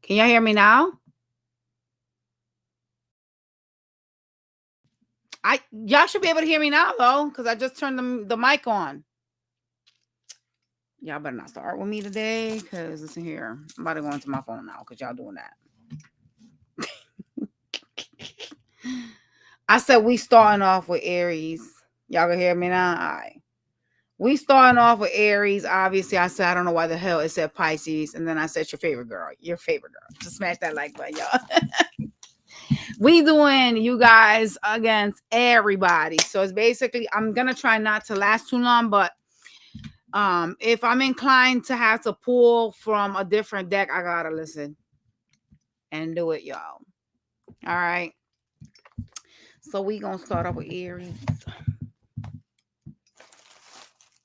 Can y'all hear me now? Y'all should be able to hear me now though, because I just turned the mic on. Y'all better not start with me today, because listen here, I'm about to go into my phone now because y'all doing that. I said we starting off with Aries. Y'all can hear me now? All right. We starting off with Aries. Obviously, I said I don't know why the hell it said Pisces, and then I said your favorite girl. Your favorite girl. Just smash that like button, y'all. We doing you guys against everybody. So it's basically, I'm gonna try not to last too long, but if I'm inclined to have to pull from a different deck, I gotta listen and do it, y'all. All right. So we gonna start off with Aries.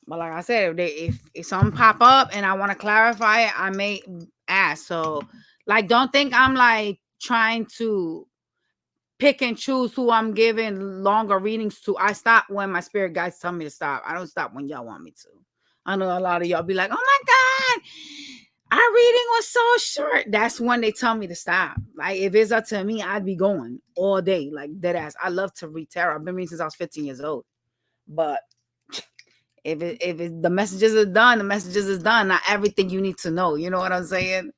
But like I said, if something pop up and I want to clarify it, I may ask. So like, don't think I'm like trying to pick and choose who I'm giving longer readings to. I stop when my spirit guides tell me to stop. I don't stop when y'all want me to. I know a lot of y'all be like, oh my God, our reading was so short. That's when they tell me to stop. Like, if it's up to me, I'd be going all day. Like, dead ass. I love to read tarot. I've been reading since I was 15 years old. But if the messages are done, the messages is done. Not everything you need to know. You know what I'm saying?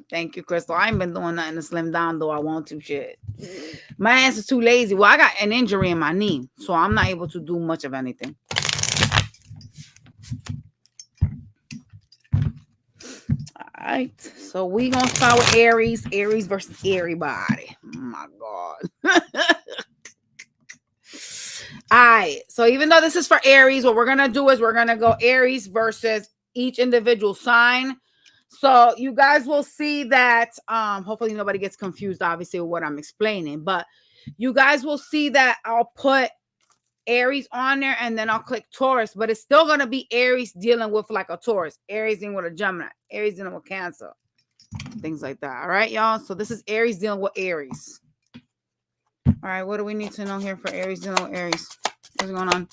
Thank you, Crystal. I ain't been doing nothing to slim down, though I want to. Shit. My ass is too lazy. Well, I got an injury in my knee, so I'm not able to do much of anything. All right. So we gonna start with Aries. Aries versus everybody. Oh my God. All right. So even though this is for Aries, what we're gonna do is we're gonna go Aries versus each individual sign. So you guys will see that hopefully nobody gets confused, obviously, with what I'm explaining, but you guys will see that I'll put Aries on there and then I'll click Taurus, but it's still gonna be Aries dealing with like a Taurus, Aries dealing with a Gemini, Aries dealing with Cancer, things like that. All right, y'all. So this is Aries dealing with Aries. All right, what do we need to know here for Aries dealing with Aries? What's going on?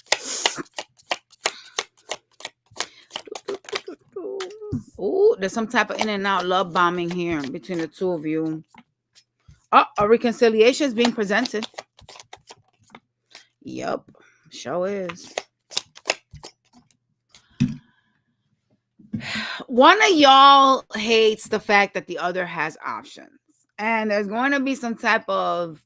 Oh, there's some type of in and out love bombing here between the two of you. Oh, a reconciliation is being presented. Yep, sure is. One of y'all hates the fact that the other has options. And there's going to be some type of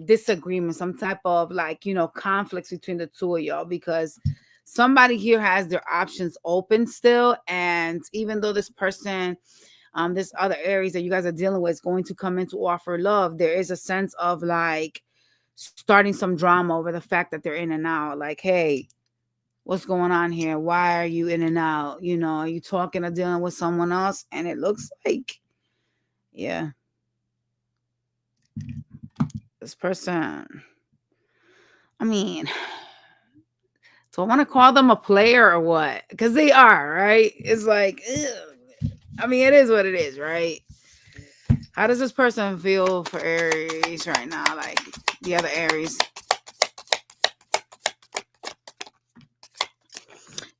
disagreement, some type of like, conflicts between the two of y'all, because somebody here has their options open still. And even though this person, this other Aries that you guys are dealing with is going to come in to offer love, there is a sense of like starting some drama over the fact that they're in and out. Like, hey, what's going on here? Why are you in and out? Are you talking or dealing with someone else? And it looks like, yeah, this person, I mean, do I want to call them a player or what? Because they are, right? It's like, ugh. I mean, it is what it is, right? How does this person feel for Aries right now? Like the other Aries.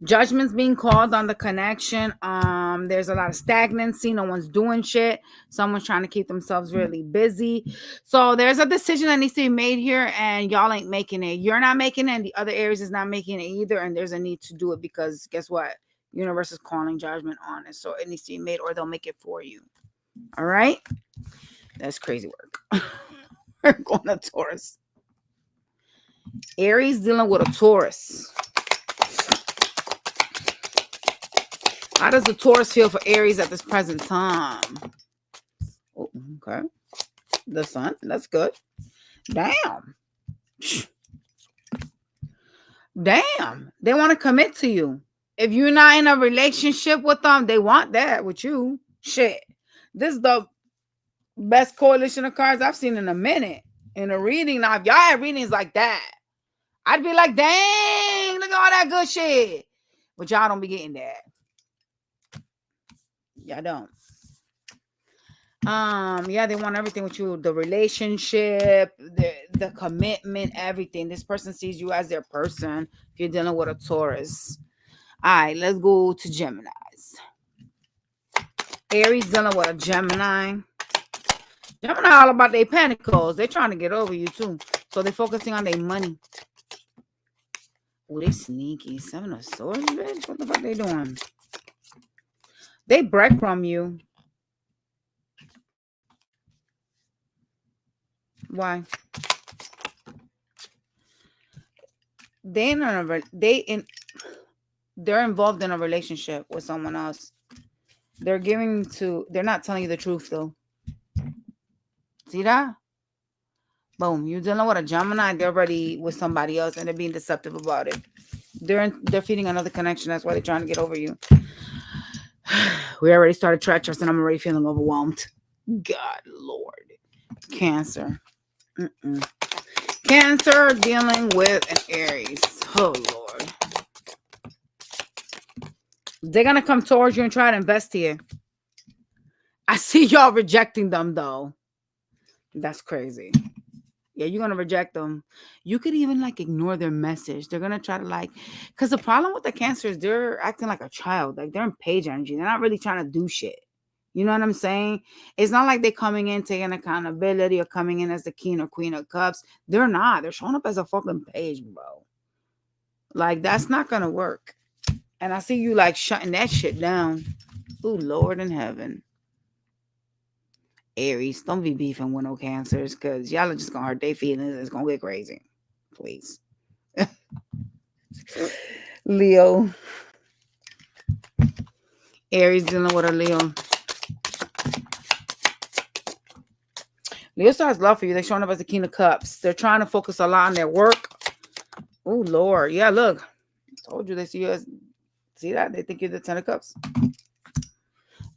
Judgment's being called on the connection. There's a lot of stagnancy. No one's doing shit. Someone's trying to keep themselves really busy. So there's a decision that needs to be made here, and y'all ain't making it. You're not making it, and the other Aries is not making it either. And there's a need to do it because guess what? Universe is calling judgment on it. So it needs to be made, or they'll make it for you. All right? That's crazy work. We're going to Taurus. Aries dealing with a Taurus. How does the Taurus feel for Aries at this present time? Oh, okay. The sun. That's good. Damn. Damn. They want to commit to you. If you're not in a relationship with them, they want that with you. Shit. This is the best coalition of cards I've seen in a minute. In a reading. Now, if y'all had readings like that, I'd be like, dang, look at all that good shit. But y'all don't be getting that. Y'all don't. Yeah, they want everything with you. The relationship, the commitment, everything. This person sees you as their person if you're dealing with a Taurus. All right, let's go to Geminis. Aries dealing with a Gemini. Gemini all about their pentacles. They're trying to get over you too. So they're focusing on their money. Oh, they sneaky. Seven of Swords, bitch. What the fuck they doing? They breadcrumb you. Why? They're involved in a relationship with someone else. They're not telling you the truth though. See that? Boom. You're dealing with a Gemini. They're already with somebody else and they're being deceptive about it. They're feeding another connection. That's why they're trying to get over you. We already started treacherous and I'm already feeling overwhelmed. God, Lord. Cancer. Cancer dealing with an Aries. Oh, Lord. They're going to come towards you and try to invest here. I see y'all rejecting them, though. That's crazy. Yeah, you're going to reject them. You could even, like, ignore their message. They're going to try to, because the problem with the Cancer is they're acting like a child. Like, they're in page energy. They're not really trying to do shit. You know what I'm saying? It's not like they're coming in taking accountability or coming in as the king or queen of cups. They're not. They're showing up as a fucking page, bro. Like, that's not going to work. And I see you, like, shutting that shit down. Ooh, Lord in heaven. Aries, don't be beefing with no Cancers because y'all are just going to hurt their feelings. It's going to get crazy. Please. Leo. Aries dealing with a Leo. Leo starts love for you. They're showing up as the king of cups. They're trying to focus a lot on their work. Oh, Lord. Yeah, look. I told you they see you as... See that? They think you're the 10 of cups.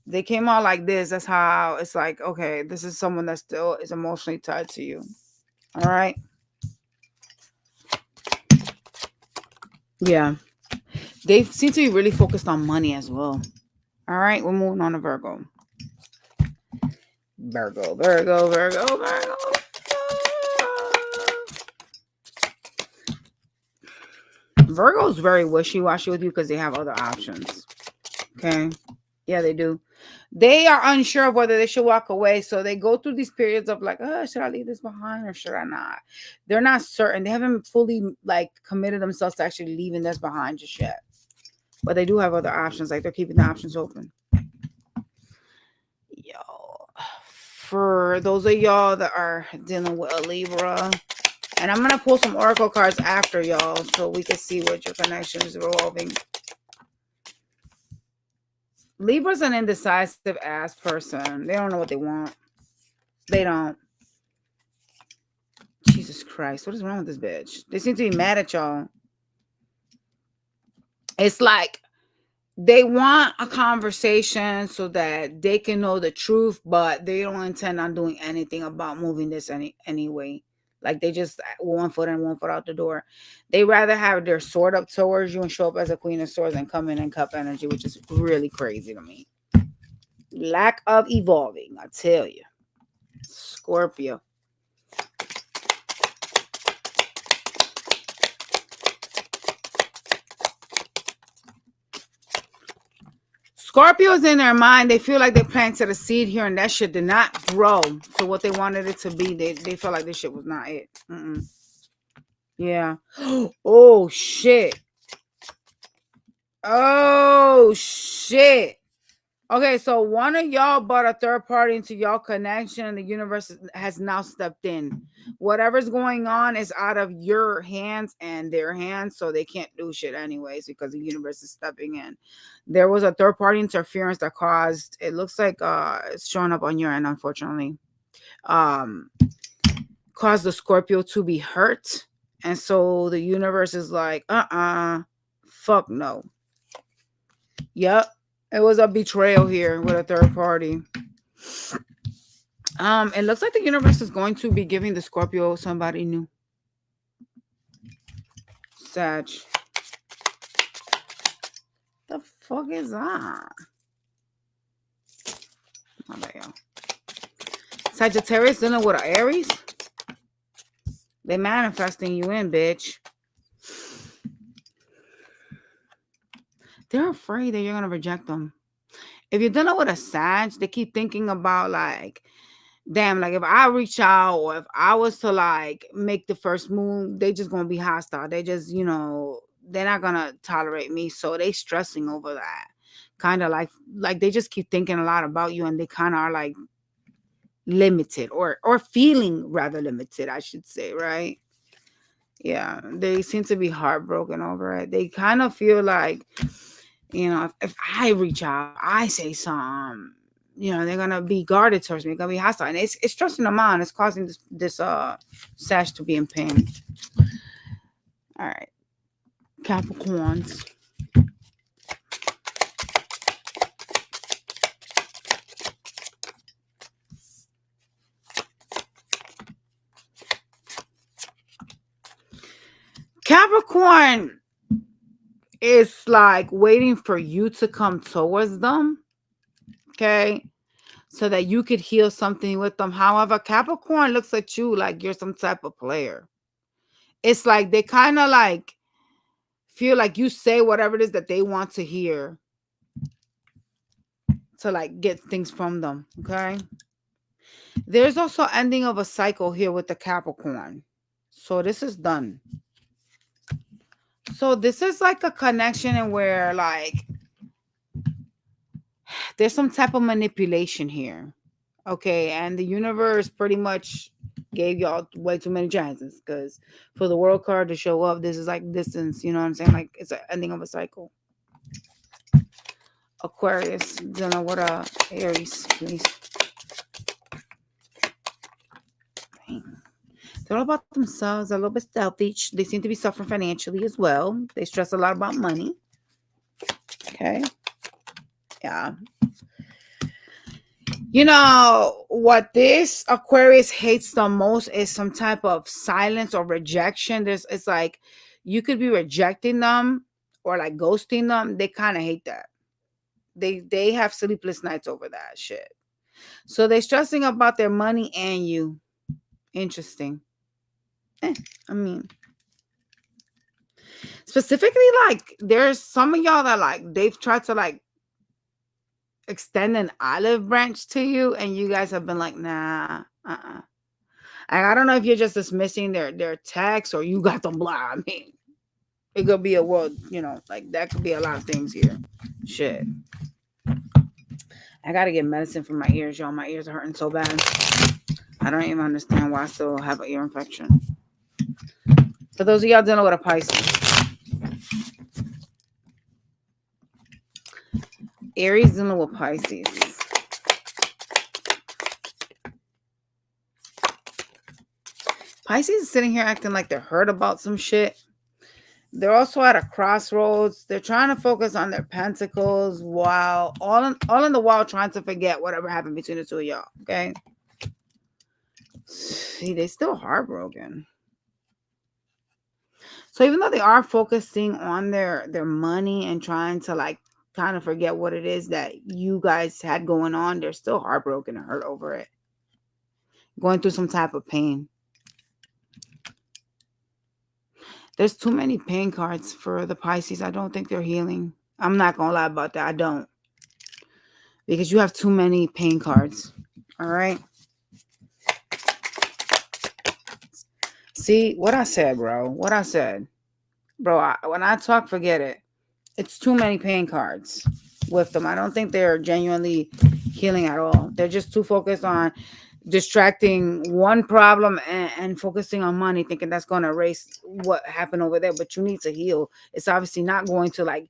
They came out like this. That's how it's like, okay, this is someone that still is emotionally tied to you. All right. Yeah. They seem to be really focused on money as well. All right. We're moving on to Virgo. Virgo. Virgo's very wishy-washy with you because they have other options. Okay. Yeah, they do. They are unsure of whether they should walk away. So they go through these periods of like, oh, should I leave this behind or should I not? They're not certain. They haven't fully like committed themselves to actually leaving this behind just yet. But they do have other options. Like they're keeping the options open. Yo, for those of y'all that are dealing with a Libra, and I'm going to pull some oracle cards after y'all so we can see what your connection is revolving. Libra's an indecisive ass person. They don't know what they want. They don't. Jesus Christ. What is wrong with this bitch? They seem to be mad at y'all. It's like they want a conversation so that they can know the truth, but they don't intend on doing anything about moving this anyway. Like they just 1 foot in, 1 foot out the door. They rather have their sword up towards you and show up as a queen of swords and come in cup energy, which is really crazy to me. Lack of evolving, I tell you. Scorpio. Scorpios in their mind, they feel like they planted a seed here and that shit did not grow to what they wanted it to be. They felt like this shit was not it. Yeah. Oh, shit. Oh, shit. Okay, so one of y'all brought a third party into y'all connection and the universe has now stepped in. Whatever's going on is out of your hands and their hands, so they can't do shit anyways because the universe is stepping in. There was a third party interference that caused, it looks like it's showing up on your end, unfortunately, caused the Scorpio to be hurt. And so the universe is like, fuck no. Yep. It was a betrayal here with a third party. It looks like the universe is going to be giving the Scorpio somebody new. Sag. The fuck is that? Oh, there you go. Sagittarius dealing with an Aries? They manifesting you in, bitch. They're afraid that you're going to reject them. If you're dealing with a Sag, they keep thinking about like, damn, like if I reach out or if I was to like make the first move, they just gonna be hostile. They just, they're not gonna tolerate me. So they stressing over that. Kind of like they just keep thinking a lot about you, and they kind of are like limited or feeling rather limited, I should say, right? Yeah, they seem to be heartbroken over it. They kind of feel like, if I reach out, I say something, they're gonna be guarded towards me, gonna be hostile, and it's stressing them out. It's causing this sash to be in pain. All right, Capricorns. Capricorn is like waiting for you to come towards them, okay? So that you could heal something with them. However, Capricorn looks at you like you're some type of player. It's like they kind of like feel like you say whatever it is that they want to hear to like get things from them, okay? There's also ending of a cycle here with the Capricorn. So this is done. So this is like a connection and where like there's some type of manipulation here. Okay, and the universe pretty much gave y'all way too many chances because for the world card to show up, this is like distance, you know what I'm saying? Like it's an ending of a cycle. Aquarius, don't know what Aries, please. They're all about themselves, a little bit selfish. They seem to be suffering financially as well. They stress a lot about money. Okay. Yeah. You know what this Aquarius hates the most is some type of silence or rejection. It's like you could be rejecting them or like ghosting them. They kind of hate that. They have sleepless nights over that shit. So they're stressing about their money and you. Interesting. I mean, specifically, like there's some of y'all that like they've tried to like extend an olive branch to you, and you guys have been like, nah, I don't know if you're just dismissing their text or you got them blocked. I mean, it could be a world, like that could be a lot of things here. Shit. I gotta get medicine for my ears, y'all. My ears are hurting so bad. I don't even understand why I still have an ear infection. For those of y'all dealing with a Pisces. Aries dealing with Pisces. Pisces is sitting here acting like they're hurt about some shit. They're also at a crossroads. They're trying to focus on their pentacles while all in the while trying to forget whatever happened between the two of y'all. Okay. See, they still heartbroken. So even though they are focusing on their money and trying to like kind of forget what it is that you guys had going on, they're still heartbroken and hurt over it. Going through some type of pain. There's too many pain cards for the Pisces. I don't think they're healing. I'm not going to lie about that. I don't. Because you have too many pain cards. All right. See what I said, bro. What I said. Bro, when I talk, forget it. It's too many pain cards with them. I don't think they're genuinely healing at all. They're just too focused on distracting one problem and focusing on money, thinking that's going to erase what happened over there. But you need to heal. It's obviously not going to like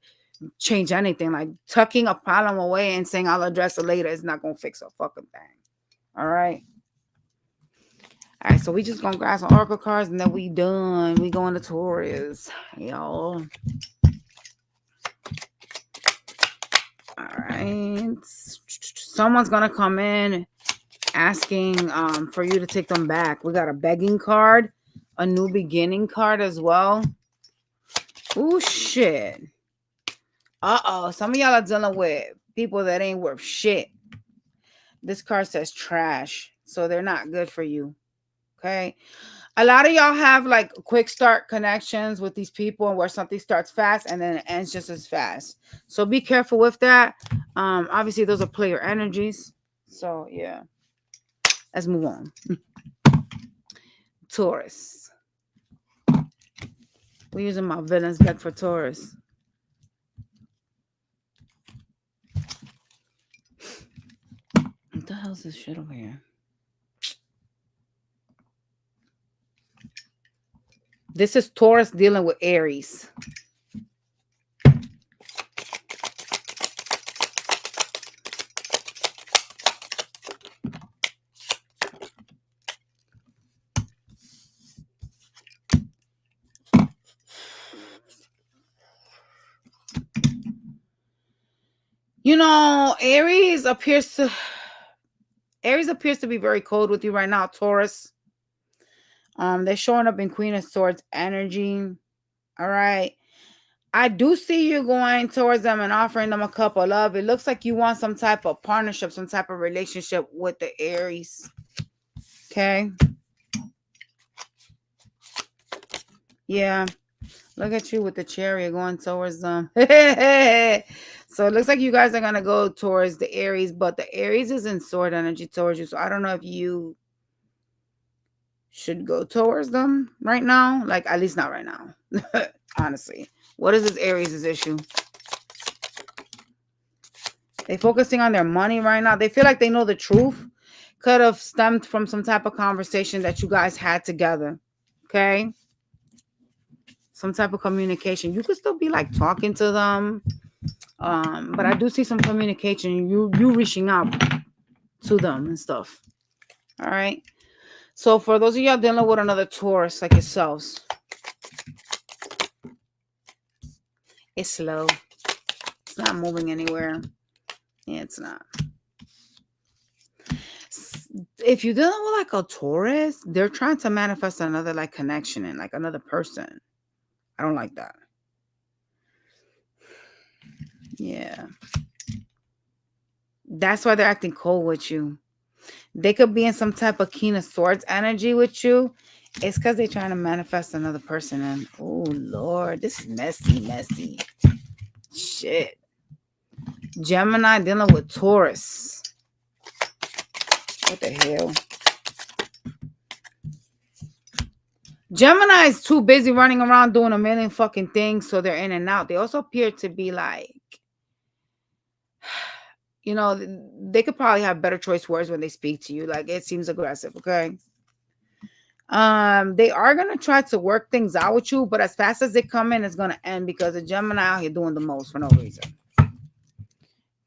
change anything. Like tucking a problem away and saying I'll address it later is not going to fix a fucking thing. All right. All right, so we just gonna grab some oracle cards and then we done. We going to Taurus, y'all. All right. Someone's gonna come in asking for you to take them back. We got a begging card, a new beginning card as well. Oh shit. Some of y'all are dealing with people that ain't worth shit. This card says trash, so they're not good for you. Okay. A lot of y'all have like quick start connections with these people and where something starts fast and then it ends just as fast. So be careful with that. Obviously those are player energies. So yeah. Let's move on. Taurus. We're using my villains deck for Taurus. What the hell's this shit over here? This is Taurus dealing with Aries. You know, Aries appears to be very cold with you right now, Taurus. They're showing up in Queen of Swords energy. All right. I do see you going towards them and offering them a cup of love. It looks like you want some type of partnership, some type of relationship with the Aries. Okay. Yeah. Look at you with the chariot going towards them. So it looks like you guys are going to go towards the Aries, but the Aries is in sword energy towards you. So I don't know if you should go towards them right now. Like, at least not right now. Honestly. What is this Aries' issue? They're focusing on their money right now. They feel like they know the truth. Could have stemmed from some type of conversation that you guys had together. Okay? Some type of communication. You could still be like talking to them. But I do see some communication. You reaching out to them and stuff. All right. So for those of y'all dealing with another Taurus like yourselves, it's slow. It's not moving anywhere. Yeah, it's not. If you're dealing with like a Taurus, they're trying to manifest another like connection and like another person. I don't like that. Yeah. That's why they're acting cold with you. They could be in some type of King of Swords energy with you. It's because they're trying to manifest another person. And oh Lord, this is messy. Shit. Gemini dealing with Taurus. What the hell? Gemini is too busy running around doing a million fucking things, so they're in and out. They also appear to be like, you know, they could probably have better choice words when they speak to you. Like, it seems aggressive, okay? They are gonna try to work things out with you, but as fast as they come in, it's gonna end because the Gemini out here doing the most for no reason.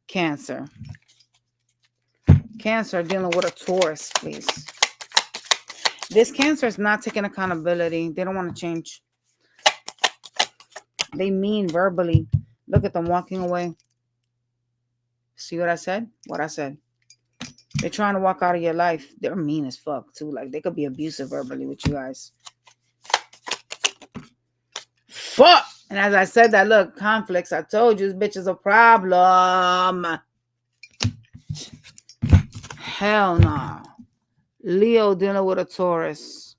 Cancer dealing with a Taurus, please. This Cancer is not taking accountability. They don't want to change. They mean verbally. Look at them walking away. See what I said? What I said. They're trying to walk out of your life. They're mean as fuck too. Like, they could be abusive verbally with you guys. Fuck. And as I said that, look, conflicts. I told you, this bitch is a problem. Hell no. Leo dealing with a Taurus.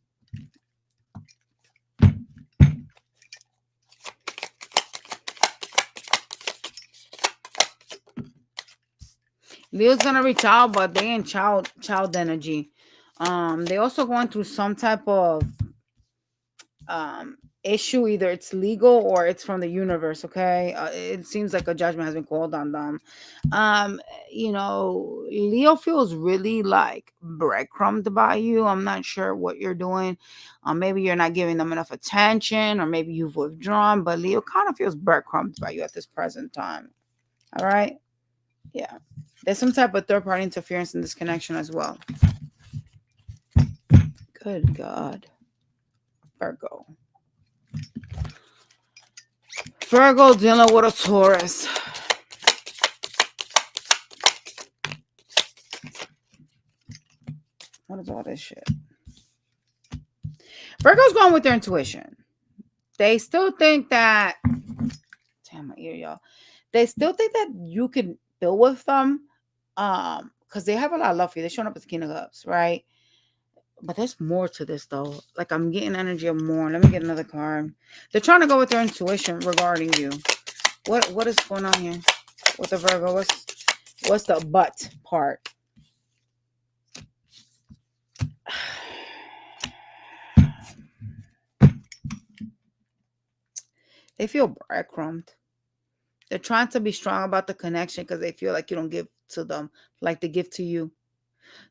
Leo's gonna reach out, but they in child energy. They also going through some type of issue. Either it's legal or it's from the universe. Okay, it seems like a judgment has been called on them. You know, Leo feels really like breadcrumbed by you. I'm not sure what you're doing. Maybe you're not giving them enough attention, or maybe you've withdrawn, but Leo kind of feels breadcrumbed by you at this present time. All right. Yeah. There's some type of third party interference in this connection as well. Good God. Virgo. Virgo dealing with a Taurus. What is all this shit? Virgo's going with their intuition. They still think that, damn my ear, y'all. They still think that you can build with them, because they have a lot of love for you. They're showing up as King of Cups, right? But there's more to this though. Like I'm getting energy of more. Let me get another card. They're trying to go with their intuition regarding you. What is going on here with the Virgo? What's the but part? They feel breadcrumbed. They're trying to be strong about the connection because they feel like you don't give to them like they give to you.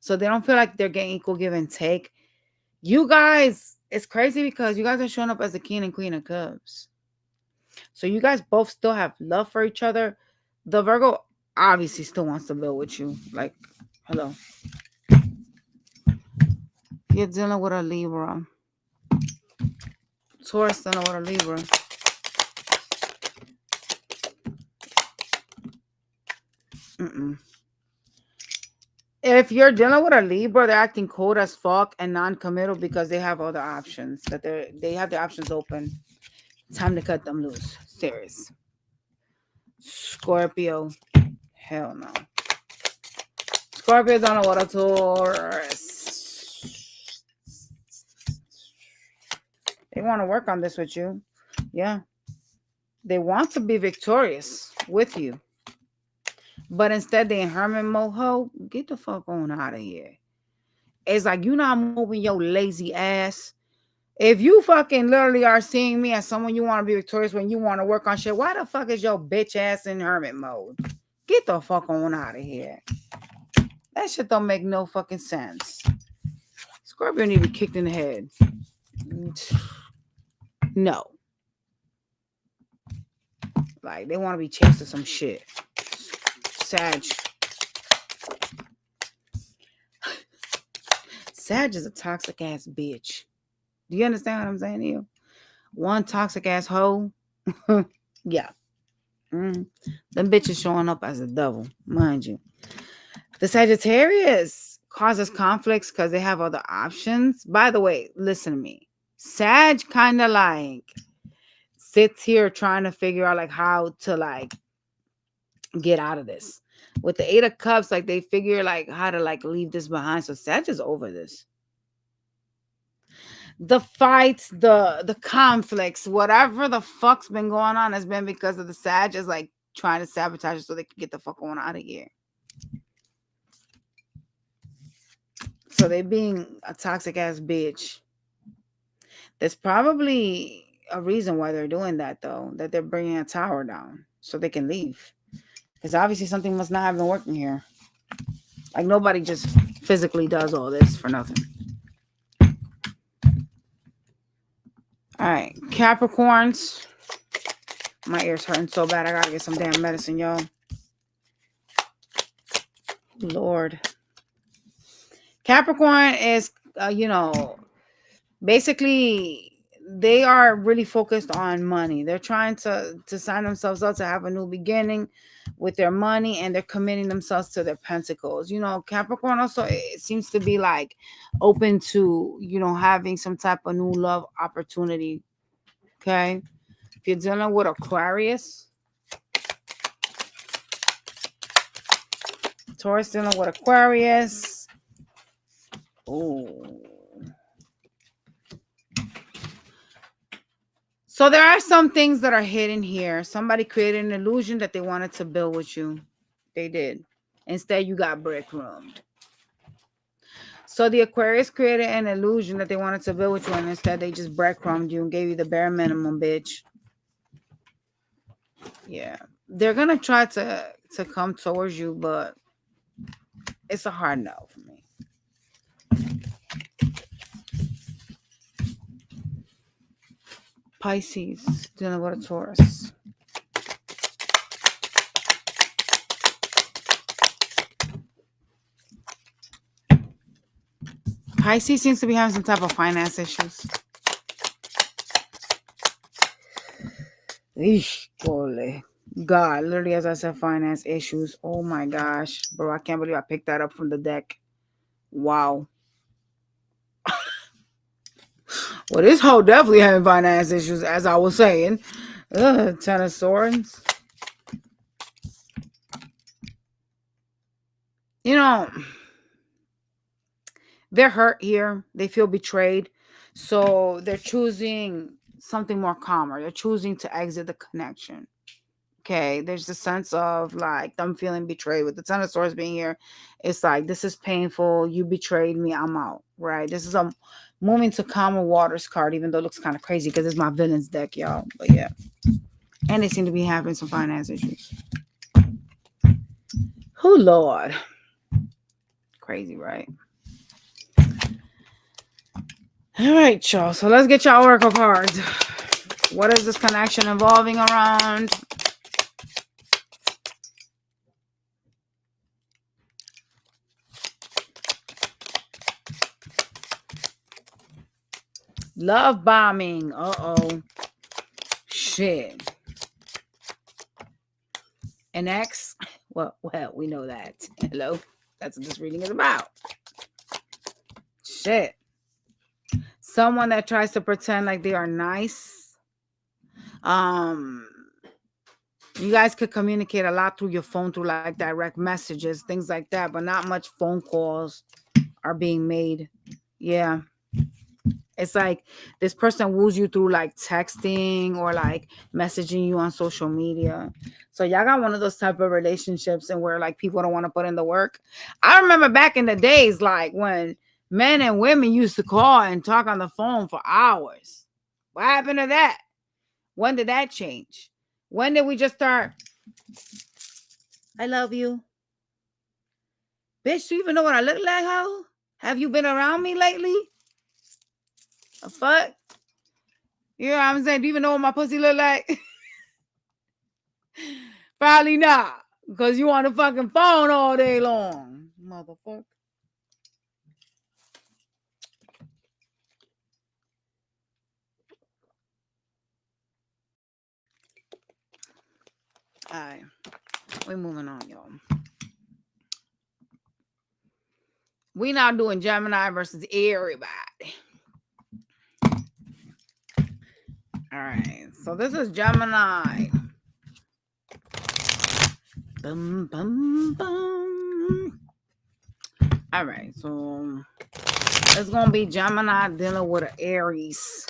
So they don't feel like they're getting equal give and take. You guys, it's crazy because you guys are showing up as the king and queen of cups. So you guys both still have love for each other. The Virgo obviously still wants to build with you. Like, hello. You're dealing with a Libra. Taurus dealing with a Libra. If you're dealing with a Libra, they're acting cold as fuck and non-committal because they have other options. That they have the options open. Time to cut them loose. Serious. Scorpio. Hell no. Scorpio don't know what a Taurus. They want to work on this with you. Yeah. They want to be victorious with you. But instead they in hermit moho. Get the fuck on out of here. It's like you not moving your lazy ass. If you fucking literally are seeing me as someone you want to be victorious when you want to work on shit, why the fuck is your bitch ass in hermit mode? Get the fuck on out of here. That shit don't make no fucking sense. Scorpio need to be kicked in the head. No. Like, they want to be chasing some shit. Sag. Sag is a toxic ass bitch. Do you understand what I'm saying to you? One toxic ass hoe. Yeah. Them bitches showing up as a devil, mind you. The Sagittarius causes conflicts because they have other options. By the way, listen to me. Sag kind of like sits here trying to figure out like how to like get out of this. With the 8 of Cups, like they figure like how to like leave this behind. So Sag is over this. The fights, the conflicts, whatever the fuck's been going on has been because of the Sag is like trying to sabotage it so they can get the fuck on out of here. So they being a toxic ass bitch. There's probably a reason why they're doing that though, that they're bringing a tower down so they can leave. Because obviously something must not have been working here. Like nobody just physically does all this for nothing. All right, Capricorns. My ear's hurting so bad. I gotta get some damn medicine, y'all. Lord. Capricorn is, basically they are really focused on money. They're trying to sign themselves up to have a new beginning with their money, and they're committing themselves to their pentacles. Capricorn also, it seems to be like open to, having some type of new love opportunity. Okay. If you're dealing with Aquarius, Taurus dealing with Aquarius. Oh. So there are some things that are hidden here. Somebody created an illusion that they wanted to build with you. They did. Instead, you got breadcrumbed. So the Aquarius created an illusion that they wanted to build with you, and instead they just breadcrumbed you and gave you the bare minimum, bitch. Yeah. They're going to try to come towards you, but it's a hard no for me. Pisces dealing with a Taurus. Pisces seems to be having some type of finance issues. Eesh, God, literally, as I said, finance issues. Oh my gosh, bro, I can't believe I picked that up from the deck. Wow. Well, this hoe definitely having finance issues, as I was saying. Ten of Swords. They're hurt here. They feel betrayed. So they're choosing something more calmer. They're choosing to exit the connection. Okay. There's the sense of like them feeling betrayed with the Ten of Swords being here. It's like, this is painful. You betrayed me. I'm out. Right. This is a moving to calmer waters card, even though it looks kind of crazy because it's my villains deck, y'all. But yeah. And they seem to be having some finance issues. Oh, Lord. Crazy, right? All right, y'all. So let's get y'all oracle cards. What is this connection involving around? Love bombing. Uh-oh. Shit. An ex? Well, we know that. Hello? That's what this reading is about. Shit. Someone that tries to pretend like they are nice. You guys could communicate a lot through your phone, through like direct messages, things like that, but not much phone calls are being made. Yeah. It's like this person woos you through like texting or like messaging you on social media. So y'all got one of those type of relationships and where like people don't want to put in the work. I remember back in the days, like when men and women used to call and talk on the phone for hours. What happened to that? When did that change? When did we just start? I love you. Bitch, do you even know what I look like, hoe? Have you been around me lately? The fuck? You know what I'm saying? Do you even know what my pussy look like? Probably not. Because you on the fucking phone all day long. Motherfucker. Alright. We're moving on, y'all. We now doing Gemini versus everybody. Alright. So this is Gemini. Bum, bum, bum. Alright. So it's going to be Gemini dealing with an Aries.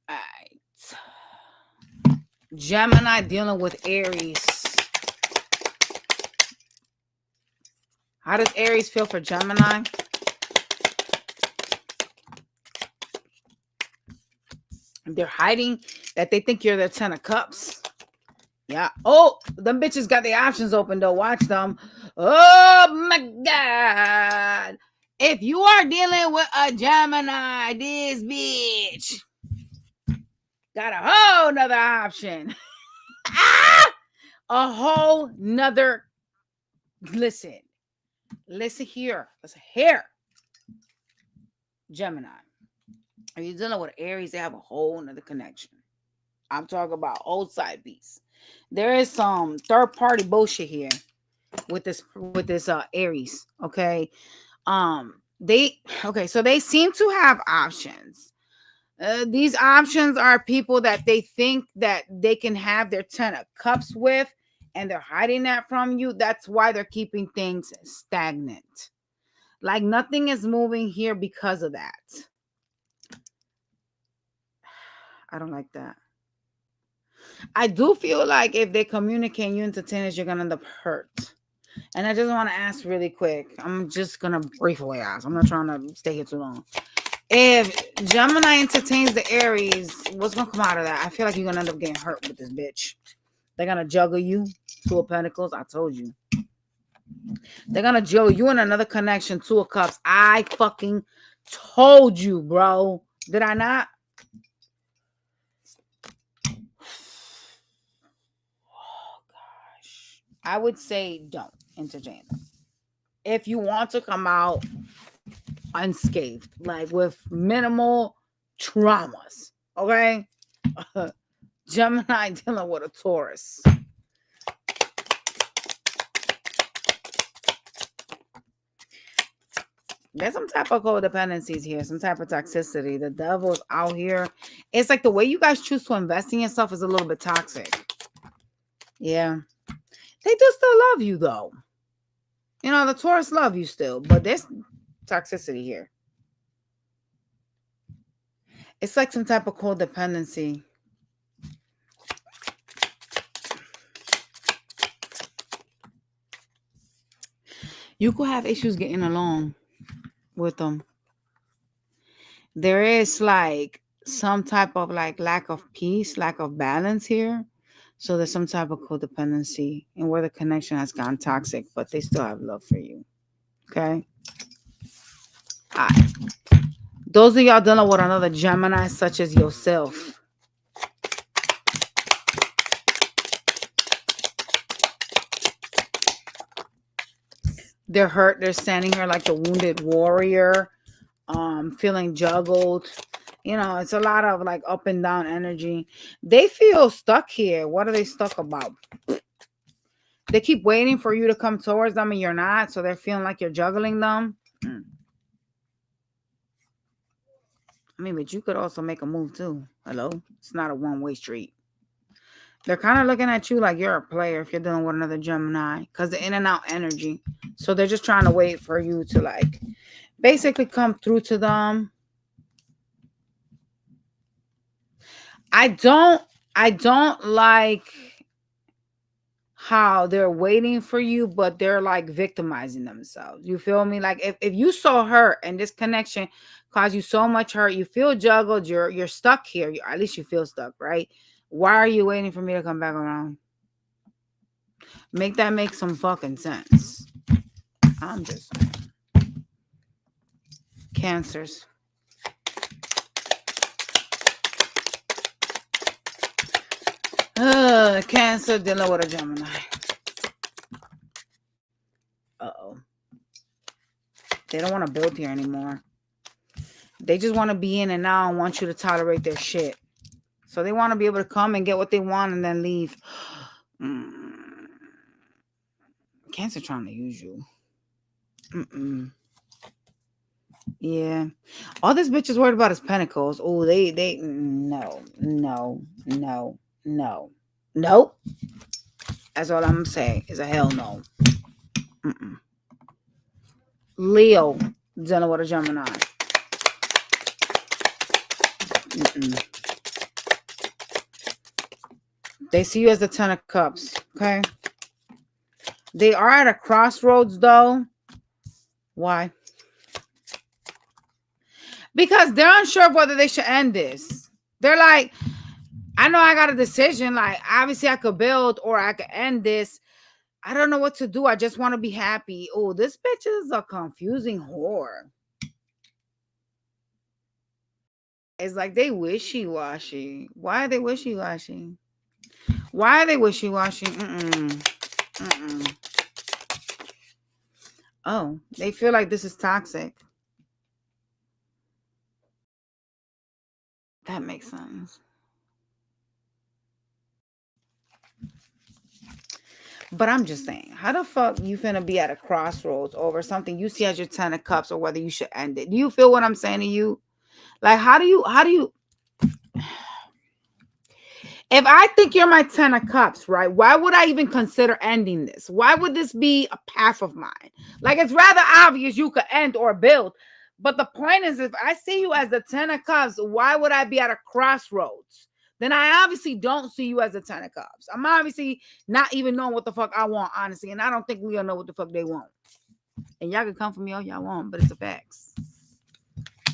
Alright. Gemini dealing with Aries. How does Aries feel for Gemini? They're hiding that they think you're the 10 of Cups. Yeah. Oh, them bitches got the options open though. Watch them. Oh my God. If you are dealing with a Gemini, this bitch got a whole nother option. A whole nother. Listen here. Listen here. Gemini. If you're dealing with Aries, they have a whole nother connection. I'm talking about old side beats. There is some third party bullshit here with this Aries. Okay. So they seem to have options. These options are people that they think that they can have their 10 of Cups with, and they're hiding that from you. That's why they're keeping things stagnant. Like nothing is moving here because of that. I don't like that. I do feel like if they communicate and you entertain us, you're going to end up hurt. And I just want to ask really quick. I'm just going to briefly ask. I'm not trying to stay here too long. If Gemini entertains the Aries, what's going to come out of that? I feel like you're going to end up getting hurt with this bitch. They're going to juggle you. Two of Pentacles. I told you. They're going to juggle you in another connection. Two of Cups. I fucking told you, bro. Did I not? I would say don't entertain them. If you want to come out unscathed, like with minimal traumas, okay? Gemini dealing with a Taurus. There's some type of codependencies here, some type of toxicity. The devil's out here. It's like the way you guys choose to invest in yourself is a little bit toxic. Yeah. They do still love you though. You know, the Taurus love you still, but there's toxicity here. It's like some type of codependency. You could have issues getting along with them. There is like some type of like lack of peace, lack of balance here. So there's some type of codependency and where the connection has gone toxic, but they still have love for you. Okay. All right. Those of y'all dealing with another Gemini such as yourself. They're hurt. They're standing here like the wounded warrior, feeling juggled. You know, it's a lot of like up and down energy. They feel stuck here. What are they stuck about? They keep waiting for you to come towards them and you're not. So they're feeling like you're juggling them. I mean, but you could also make a move too. Hello? It's not a one-way street. They're kind of looking at you like you're a player if you're dealing with another Gemini because the in and out energy. So they're just trying to wait for you to like basically come through to them. I don't like how they're waiting for you, but they're like victimizing themselves. You feel me? Like if you so hurt and this connection caused you so much hurt, you feel juggled, you're stuck here. At least you feel stuck, right? Why are you waiting for me to come back around? Make that make some fucking sense. I'm just saying. Cancers. Cancer dealing with a Gemini. Uh-oh. They don't want to build here anymore. They just want to be in and out and want you to tolerate their shit. So they want to be able to come and get what they want and then leave. Cancer trying to use you. Yeah. All this bitch is worried about is pentacles. Oh, they no. Nope. That's all I'm saying is a hell no. Leo dealing with a Gemini. They see you as the Ten of Cups. Okay. They are at a crossroads though. Why? Because they're unsure of whether they should end this. They're like, I know I got a decision. Like, obviously I could build or I could end this. I don't know what to do. I just want to be happy. Oh, this bitch is a confusing whore. It's like they wishy-washy. Why are they wishy-washy? Why are they wishy-washy? Oh, they feel like this is toxic. That makes sense. But I'm just saying, how the fuck you finna be at a crossroads over something you see as your Ten of Cups or whether you should end it? Do you feel what I'm saying to you? Like, how do you if I think you're my Ten of Cups, right? Why would I even consider ending this? Why would this be a path of mine? Like, it's rather obvious you could end or build. But the point is, if I see you as the Ten of Cups, why would I be at a crossroads? Then I obviously don't see you as a Ten of Cups. I'm obviously not even knowing what the fuck I want, honestly. And I don't think we'll know what the fuck they want. And y'all can come for me all y'all want, but it's the facts.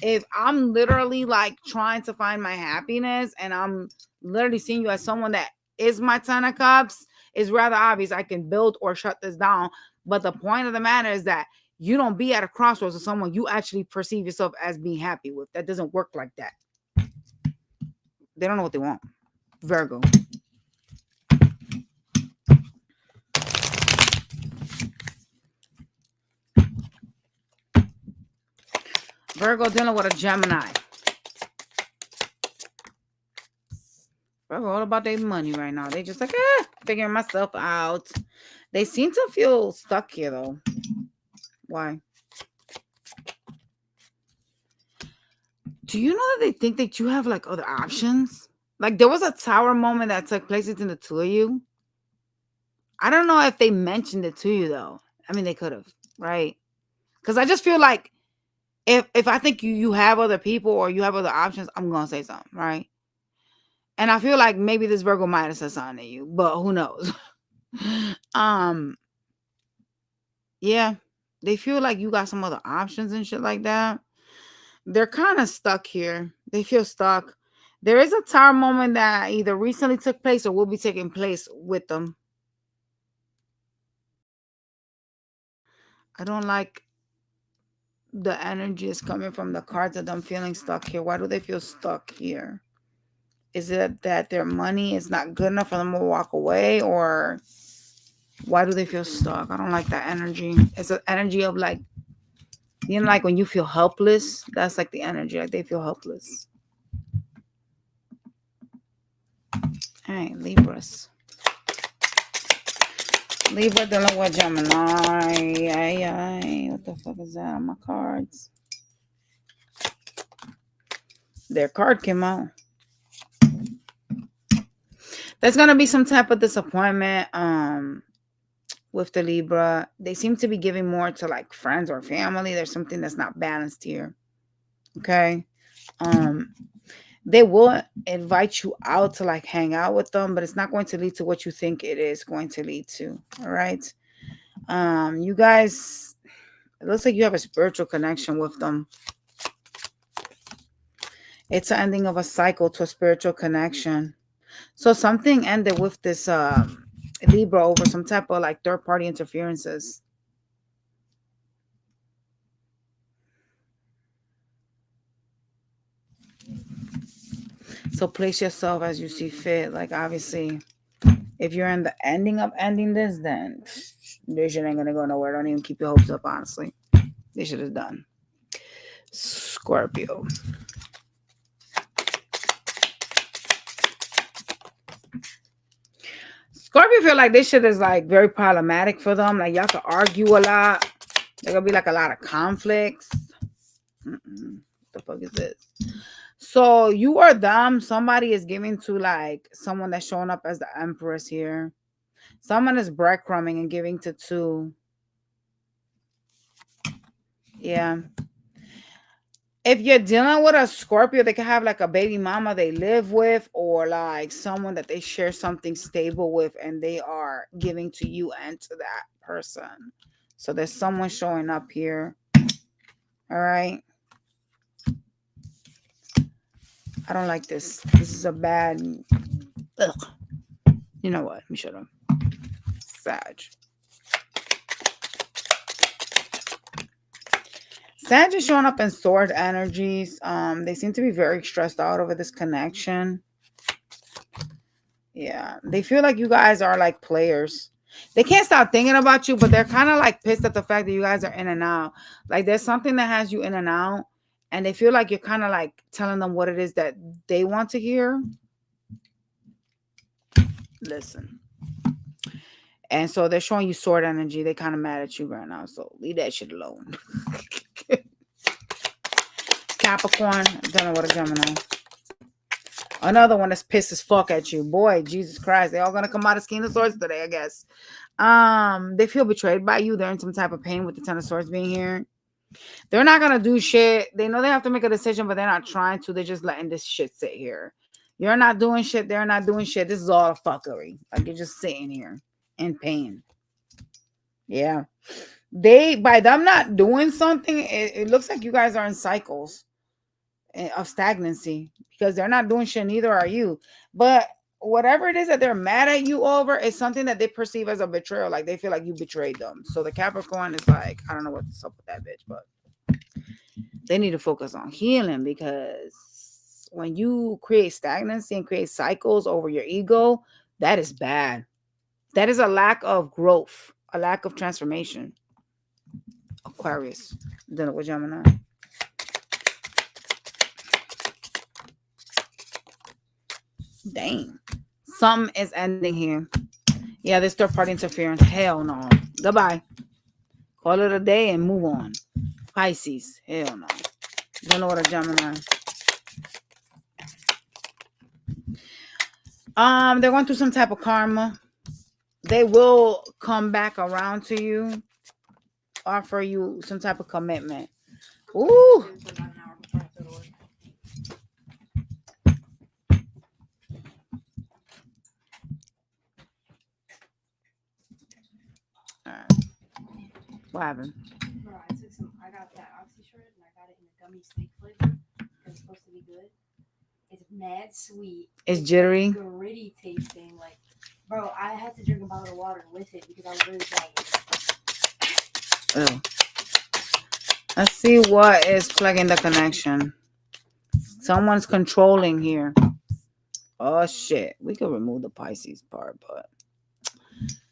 If I'm literally like trying to find my happiness and I'm literally seeing you as someone that is my Ten of Cups, it's rather obvious I can build or shut this down. But the point of the matter is that you don't be at a crossroads with someone you actually perceive yourself as being happy with. That doesn't work like that. They don't know what they want. Virgo. Virgo dealing with a Gemini. Virgo all about their money right now. They just like, figuring myself out. They seem to feel stuck here though. Why? Do you know that they think that you have like other options? Like there was a tower moment that took place between the two of you. I don't know if they mentioned it to you though. I mean, they could have, right? Because I just feel like if I think you have other people or you have other options, I'm gonna say something, right? And I feel like maybe this Virgo might have said something to you, but who knows? um, yeah, they feel like you got some other options and shit like that. They're kind of stuck here. They feel stuck. There is a tower moment that either recently took place or will be taking place with them. I don't like the energy is coming from the cards of them feeling stuck here. Why do they feel stuck here? Is it that their money is not good enough for them to walk away, or why do they feel stuck? I don't like that energy. It's an energy of like, you know, like when you feel helpless. That's like the energy. Like they feel helpless. All right, Libras. Libra dealing with Gemini. Ay. What the fuck is that on my cards? Their card came out. There's gonna be some type of disappointment with the Libra. They seem to be giving more to like friends or family. There's something that's not balanced here. Okay. They will invite you out to like hang out with them, but it's not going to lead to what you think it is going to lead to. All right. You guys, it looks like you have a spiritual connection with them. It's an ending of a cycle to a spiritual connection. So something ended with this Libra over some type of like third party interferences. So place yourself as you see fit. Like obviously, if you're in the ending of ending this, then this shit ain't gonna go nowhere. Don't even keep your hopes up, honestly. This shit is done. Scorpio. Scorpio feel like this shit is like very problematic for them. Like y'all could argue a lot. There gonna be like a lot of conflicts. What the fuck is this? So you or them, somebody is giving to like someone that's showing up as the Empress here. Someone is breadcrumbing and giving to two. Yeah. If you're dealing with a Scorpio, they can have like a baby mama they live with, or like someone that they share something stable with, and they are giving to you and to that person. So there's someone showing up here. All right. I don't like this. This is a bad. Ugh. You know what? Let me shut up. Sag. Sag is showing up in sword energies. They seem to be very stressed out over this connection. Yeah, they feel like you guys are like players. They can't stop thinking about you, but they're kind of like pissed at the fact that you guys are in and out. Like there's something that has you in and out, and they feel like you're kind of like telling them what it is that they want to hear. Listen. And so they're showing you sword energy. They kind of mad at you right now. So leave that shit alone. Capricorn, don't know what a Gemini. Another one that's pissed as fuck at you. Boy, Jesus Christ. They all gonna come out of King of Swords today, I guess. They feel betrayed by you. They're in some type of pain with the Ten of Swords being here. They're not gonna do shit. They know they have to make a decision, but they're not trying to. They're just letting this shit sit here. You're not doing shit. They're not doing shit. This is all fuckery. Like you're just sitting here in pain. Yeah. By them not doing something, it looks like you guys are in cycles of stagnancy because they're not doing shit, neither are you. But whatever it is that they're mad at you over is something that they perceive as a betrayal. Like they feel like you betrayed them. So the Capricorn is like, I don't know what's up with that bitch, but they need to focus on healing, because when you create stagnancy and create cycles over your ego, that is bad. That is a lack of growth, a lack of transformation. Aquarius, dealing with Gemini. Dang. Something is ending here. Yeah, this third party interference. Hell no. Goodbye. Call it a day and move on. Pisces. Hell no. Don't know what a Gemini. They're going through some type of karma. they will come back around to you, offer you some type of commitment. Ooh. All right. What happened? Bro, I got that oxy shred and I got it in a gummy snake flavor because it's supposed to be good. It's mad sweet. It's jittery. Gritty tasting. Like, bro, I had to drink a bottle of water with it because I was really tired. Oh. Let's see what is plugging the connection. Someone's controlling here. Oh shit. We could remove the Pisces part, but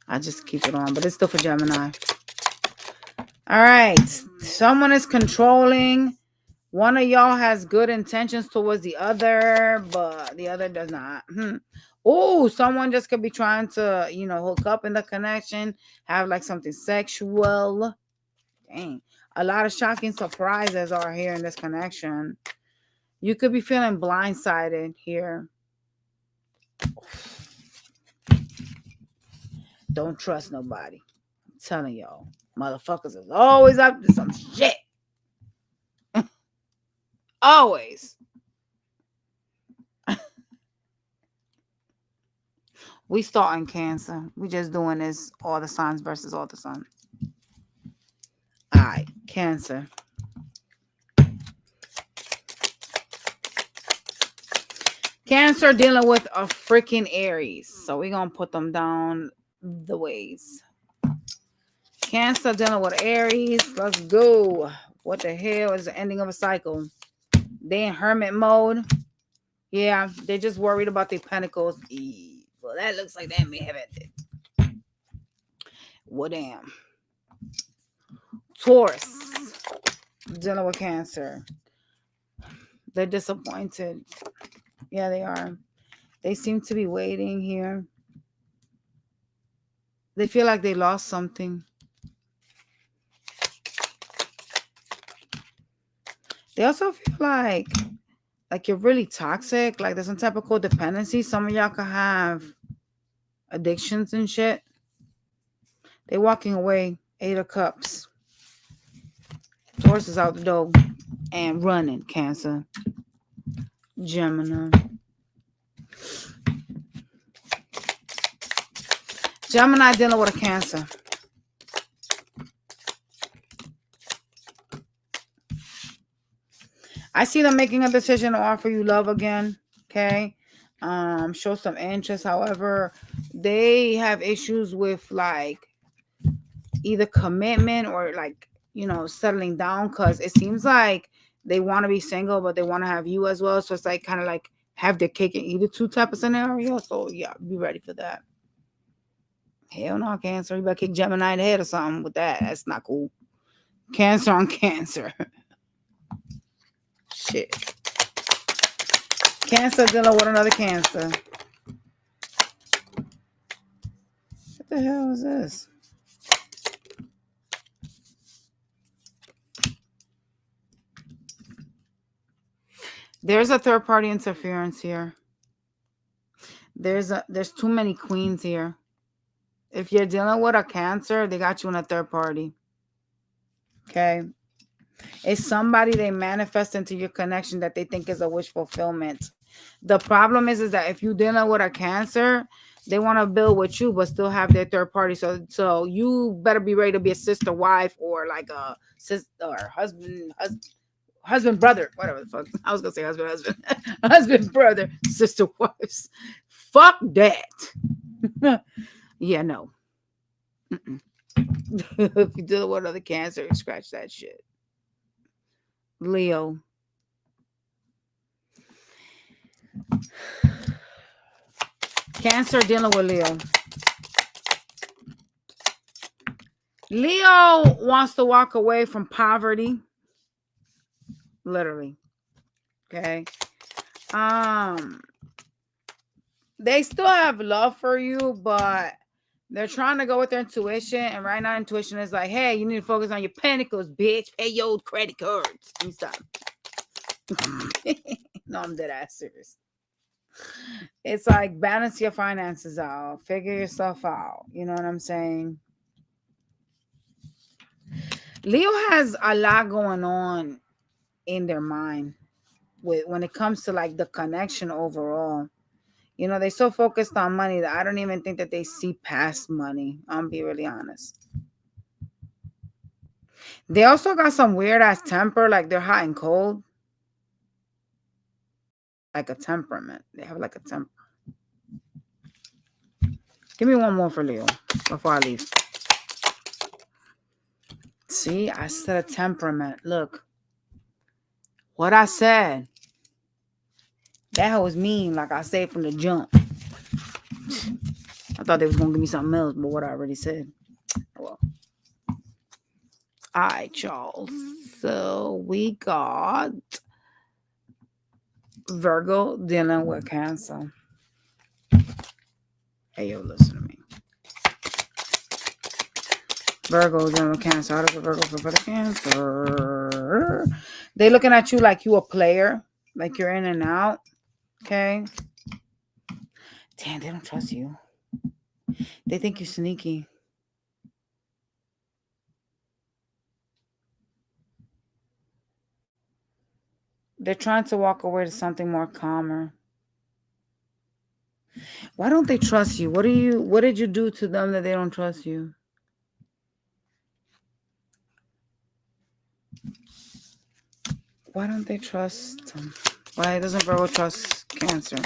I just keep it on. But it's still for Gemini. All right. Someone is controlling. One of y'all has good intentions towards the other, but the other does not. Oh, someone just could be trying to, hook up in the connection, have like something sexual. Dang. A lot of shocking surprises are here in this connection. You could be feeling blindsided here. Don't trust nobody. I'm telling y'all. Motherfuckers is always up to some shit. Always. We starting Cancer. We just doing this all the signs versus all the signs. All right, Cancer. Cancer dealing with a freaking Aries. So we're going to put them down the ways. Cancer dealing with Aries. Let's go. What the hell is the ending of a cycle? They in hermit mode. Yeah, they're just worried about their pentacles. Well, that looks like that may have ended. Well, damn. Taurus dealing with Cancer. They're disappointed. Yeah, they are. They seem to be waiting here. They feel like they lost something. They also feel like you're really toxic. Like there's some type of codependency. Some of y'all could have addictions and shit. They walking away. 8 of Cups. Taurus is out the door and running. Cancer. Gemini. Gemini dealing with a Cancer. I see them making a decision to offer you love again. Okay. Show some interest. However, they have issues with like either commitment or like, settling down, because it seems like they want to be single, but they want to have you as well. So it's like kind of like have their cake and eat it too type of scenario. So yeah, be ready for that. Hell no, Cancer. You better kick Gemini in the head or something with that. That's not cool. Cancer on Cancer. Shit. Cancer dealing with another Cancer. What the hell is this? There's a third party interference here. There's too many queens here. If you're dealing with a Cancer, they got you in a third party. Okay. It's somebody they manifest into your connection that they think is a wish fulfillment. The problem is that if you're dealing with a Cancer, they want to build with you, but still have their third party. So you better be ready to be a sister, wife, or like a sister or husband, brother, whatever the fuck. I was gonna say husband, husband, brother, sister, wives. Fuck that. Yeah, no. If you deal with another Cancer, scratch that shit. Leo. Cancer dealing with Leo. Leo wants to walk away from poverty. Literally. Okay. They still have love for you, but they're trying to go with their intuition. And right now, intuition is like, hey, you need to focus on your pentacles, bitch. Pay your old credit cards. Let me stop. No, I'm dead ass serious. It's like balance your finances out, figure yourself out. You know what I'm saying? Leo has a lot going on in their mind with when it comes to like the connection overall. You know, they're so focused on money that I don't even think that they see past money. I'll be really honest. They also got some weird ass temper, like they're hot and cold, like a temperament. They have like a temper. Give me one more for Leo before I leave. See, I said a temperament. Look, what I said. That was mean, like I said from the jump. I thought they was gonna give me something else, but what I already said. Well, all right, y'all. So we got Virgo dealing with Cancer. Hey, yo, listen to me. Virgo dealing with Cancer. How does a Virgo feel for the Cancer? They looking at you like you a player, like you're in and out. Okay. Damn, they don't trust you. They think you're sneaky. They're trying to walk away to something more calmer. Why don't they trust you? What did you do to them that they don't trust you? Why don't they trust them? Why doesn't Virgo trust Cancer?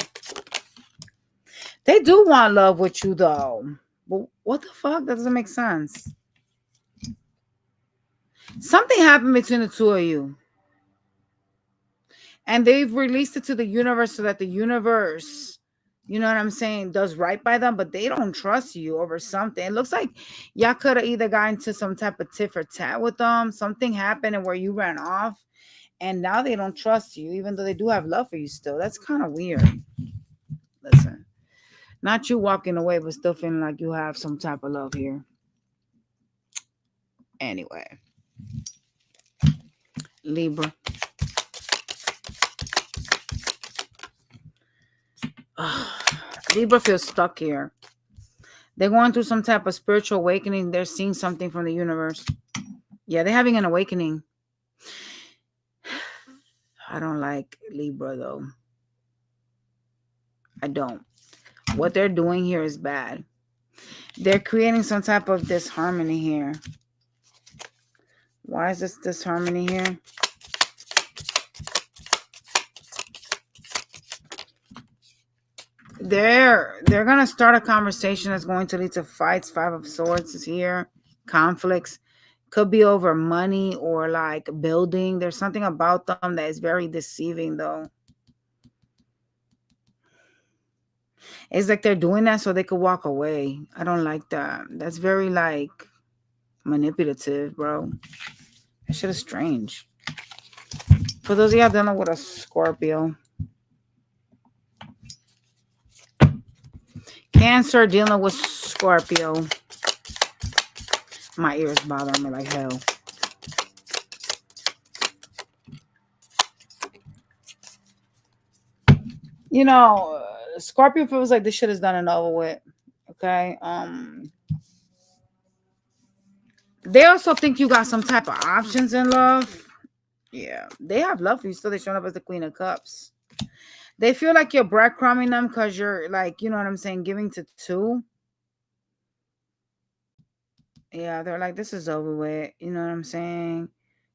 They do want love with you though. But what the fuck? That doesn't make sense. Something happened between the two of you. And they've released it to the universe so that the universe, you know what I'm saying, does right by them, but they don't trust you over something. It looks like y'all could have either gotten into some type of tit for tat with them. Something happened and where you ran off, and now they don't trust you, even though they do have love for you still. That's kind of weird. Listen, not you walking away, but still feeling like you have some type of love here. Anyway, Libra. Libra feels stuck here. They're going through some type of spiritual awakening. They're seeing something from the universe. Yeah, they're having an awakening. I don't like Libra though. I don't. What they're doing here is bad. They're creating some type of disharmony here. Why is this disharmony here? They're gonna start a conversation that's going to lead to fights. 5 of Swords is here. Conflicts. Could be over money or like building. There's something about them that is very deceiving though. It's like they're doing that so they could walk away. I don't like that. That's very like manipulative, bro. That shit is strange. For those of y'all dealing with a Scorpio. Cancer dealing with Scorpio. My ears bother me like hell. You know, Scorpio feels like this shit is done and over with. Okay. They also think you got some type of options in love. Yeah. They have love for you. Still, they're showing up as the Queen of Cups. They feel like you're breadcrumbing them because you're like, you know what I'm saying, giving to 2. Yeah, they're like, this is over with. You know what I'm saying?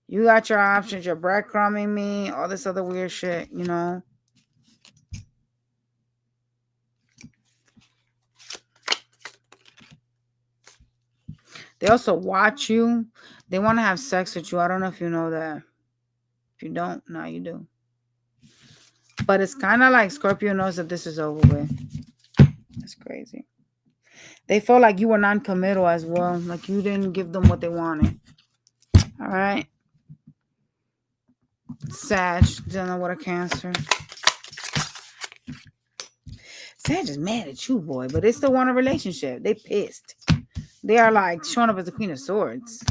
You got your options. You're breadcrumbing me. All this other weird shit, you know? They also watch you. They want to have sex with you. I don't know if you know that. If you don't, now you do. But it's kind of like Scorpio knows that this is over with. That's crazy. They felt like you were non-committal as well. Like you didn't give them what they wanted. All right. Sag, dealing with a Cancer. Sag is mad at you, boy, but they still want a relationship. They pissed. They are like showing up as the Queen of Swords.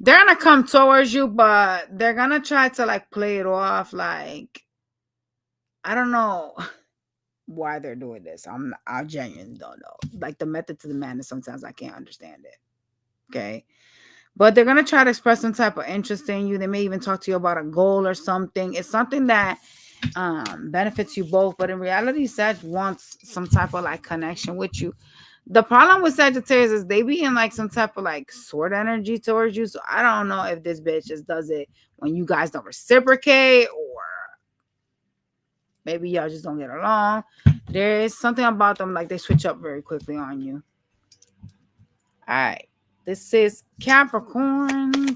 They're gonna come towards you, but they're gonna try to like play it off like, I don't know why they're doing this. I genuinely don't know. Like the method to the madness, sometimes I can't understand it. Okay. But they're gonna try to express some type of interest in you. They may even talk to you about a goal or something. It's something that benefits you both. But in reality, Sag wants some type of like connection with you. The problem with Sagittarius is they be in like some type of like sword energy towards you. So I don't know if this bitch just does it when you guys don't reciprocate, or maybe y'all just don't get along. There is something about them, like they switch up very quickly on you. All right. This is Capricorns.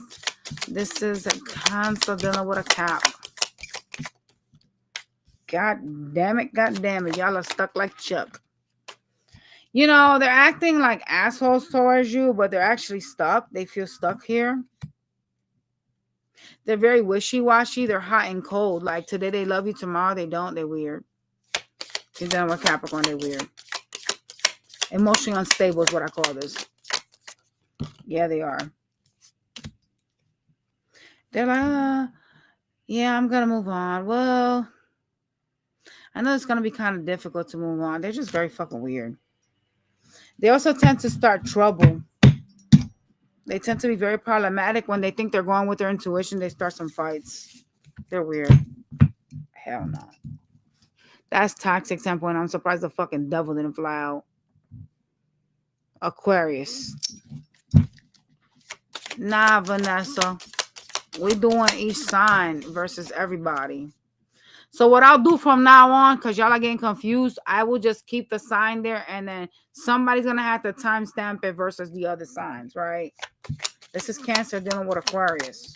This is a Cancer dealing with a Cap. God damn it. God damn it. Y'all are stuck like Chuck. You know, they're acting like assholes towards you, but they're actually stuck. They feel stuck here. They're very wishy-washy. They're hot and cold. Like today they love you, tomorrow they don't. They're weird. You're done with Capricorn, they're weird. Emotionally unstable is what I call this. Yeah, they are. They're like, yeah, I'm going to move on. Well, I know it's going to be kind of difficult to move on. They're just very fucking weird. They also tend to start trouble. They tend to be very problematic. When they think they're going with their intuition, they start some fights. They're weird. Hell no. That's toxic tempo, and I'm surprised the fucking devil didn't fly out. Aquarius. Nah, Vanessa. We're doing each sign versus everybody. So what I'll do from now on, because y'all are getting confused, I will just keep the sign there, and then somebody's going to have to timestamp it versus the other signs, right? This is Cancer dealing with Aquarius.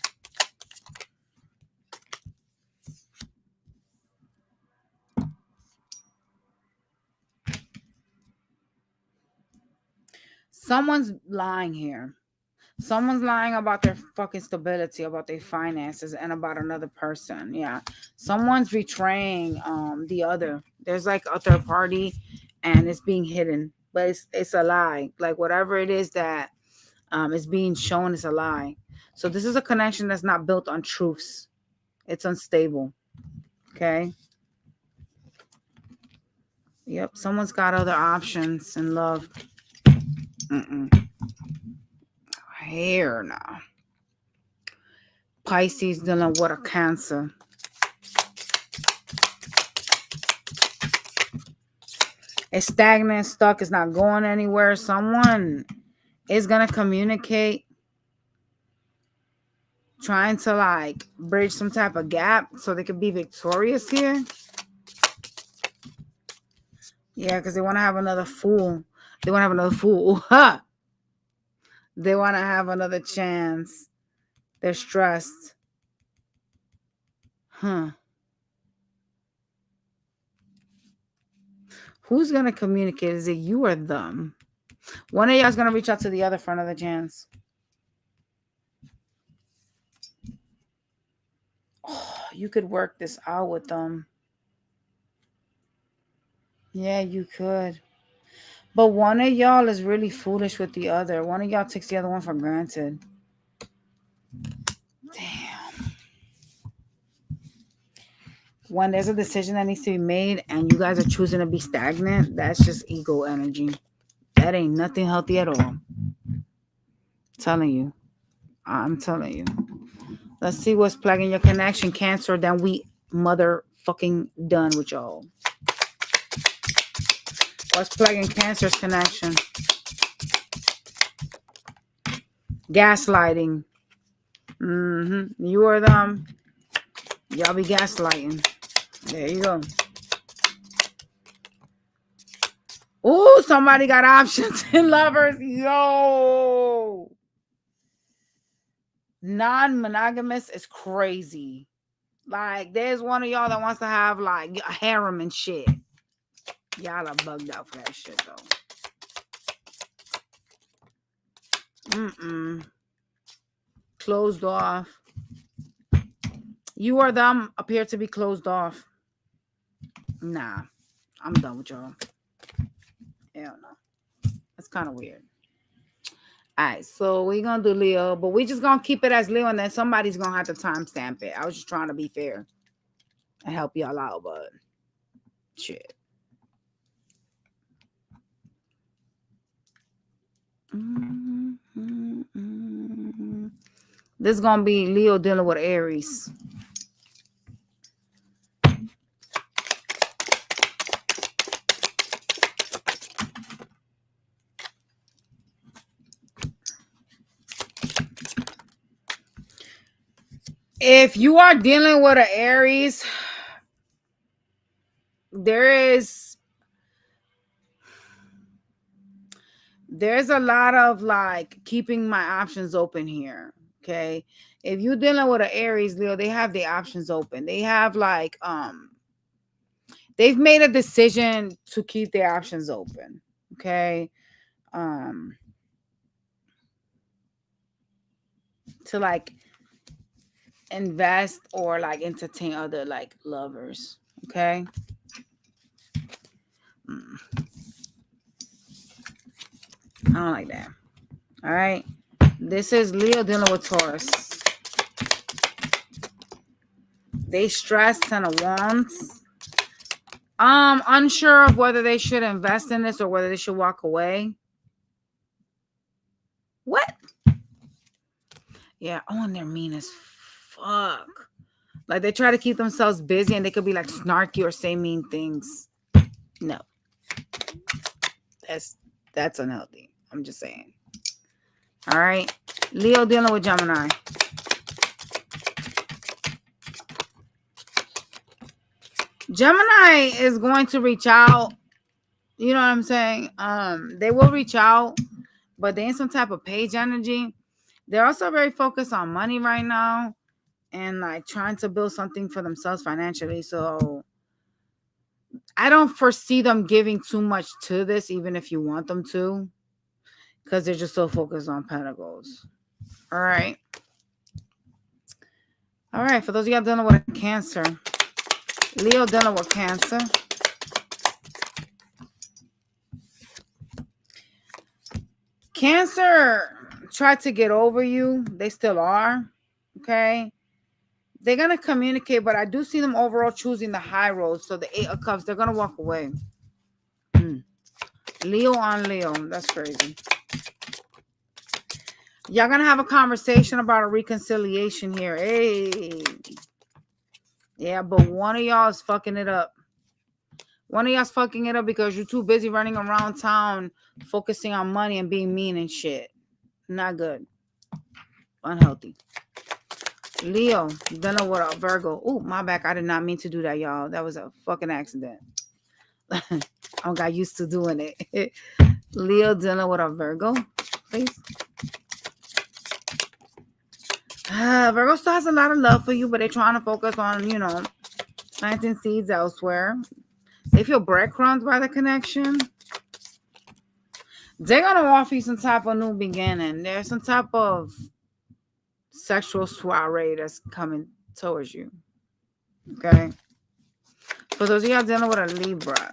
Someone's lying here. Someone's lying about their fucking stability, about their finances, and about another person. Yeah. Someone's betraying the other. There's like a third party and it's being hidden. But it's a lie. Like whatever it is that is being shown is a lie. So this is a connection that's not built on truths. It's unstable. Okay. Yep. Someone's got other options in love. Here now. Pisces dealing with a Cancer. It's stagnant, stuck, it's not going anywhere. Someone is going to communicate, trying to like bridge some type of gap so they could be victorious here. Yeah, because they want to have another fool. They want to have another fool. They want to have another chance. They're stressed. Who's going to communicate? Is it you or them? One of y'all's going to reach out to the other for another chance. Oh, you could work this out with them. Yeah, you could. But one of y'all is really foolish with the other. One of y'all takes the other one for granted. Damn. When there's a decision that needs to be made and you guys are choosing to be stagnant, that's just ego energy. That ain't nothing healthy at all. I'm telling you. Let's see what's plaguing your connection, Cancer. Then we motherfucking done with y'all. What's plaguing Cancer's connection? Gaslighting. You or them. Y'all be gaslighting. There you go. Oh, somebody got options in lovers. Yo. Non-monogamous is crazy. Like, there's one of y'all that wants to have like a harem and shit. Y'all are bugged out for that shit though. Closed off. You or them appear to be closed off. Nah, I'm done with y'all. Hell no. That's kind of weird. All right, so we're gonna do Leo, but we just gonna keep it as Leo, and then somebody's gonna have to timestamp it. I was just trying to be fair and help y'all out, but shit. This is gonna be Leo dealing with Aries. If you are dealing with an Aries, there's a lot of like keeping my options open here. Okay. If you're dealing with an Aries, Leo, they have the options open. They have like they've made a decision to keep their options open. Okay. To like invest or like entertain other like lovers. Okay. I don't like that. All right. This is Leo dealing with Taurus. They stress Ten of Wands. Unsure of whether they should invest in this or whether they should walk away. What? Yeah. Oh, and they're mean as fuck. Like they try to keep themselves busy and they could be like snarky or say mean things. No. That's unhealthy. I'm just saying. All right. Leo dealing with Gemini. Gemini is going to reach out. You know what I'm saying? They will reach out, but they're in some type of page energy. They're also very focused on money right now and like trying to build something for themselves financially. So I don't foresee them giving too much to this, even if you want them to, because they're just so focused on Pentacles. All right. All right. For those of y'all dealing with a Cancer, Leo dealing with Cancer. Cancer tried to get over you. They still are. Okay. They're going to communicate, but I do see them overall choosing the high road. So the Eight of Cups, they're going to walk away. Leo on Leo. That's crazy. Y'all going to have a conversation about a reconciliation here. Hey. Yeah, but one of y'all is fucking it up. One of y'all's fucking it up because you're too busy running around town focusing on money and being mean and shit. Not good. Unhealthy. Leo, dealing with a Virgo. Oh, my back. I did not mean to do that, y'all. That was a fucking accident. I got used to doing it. Leo dealing with a Virgo, please. Virgo still has a lot of love for you, but they're trying to focus on, planting seeds elsewhere. They feel breadcrumbs by the connection. They're going to offer you some type of new beginning. There's some type of sexual soiree that's coming towards you. Okay? For those of y'all dealing with a Libra,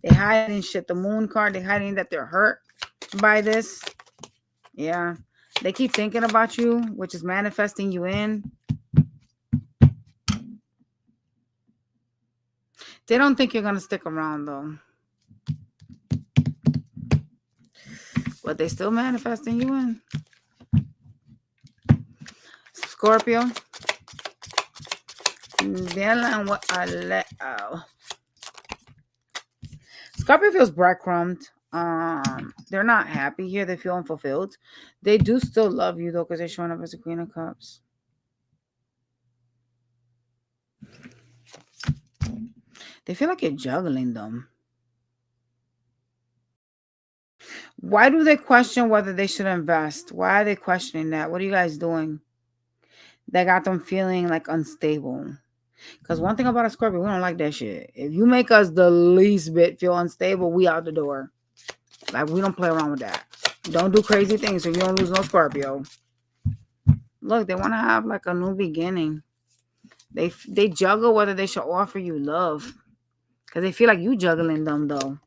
they hiding shit. The Moon card, they hiding that they're hurt by this. Yeah. They keep thinking about you, which is manifesting you in. They don't think you're going to stick around, though. But they still manifesting you in. Scorpio. Scorpio feels breadcrumbed. They're not happy here. They feel unfulfilled. They do still love you, though, because they're showing up as a Queen of Cups. They feel like you're juggling them. Why do they question whether they should invest? Why are they questioning that? What are you guys doing? That got them feeling like unstable. Because one thing about a Scorpio, we don't like that shit. If you make us the least bit feel unstable, we out the door. Like, we don't play around with that. Don't do crazy things so you don't lose no Scorpio. Look, they want to have like a new beginning. They juggle whether they should offer you love. Because they feel like you juggling them, though.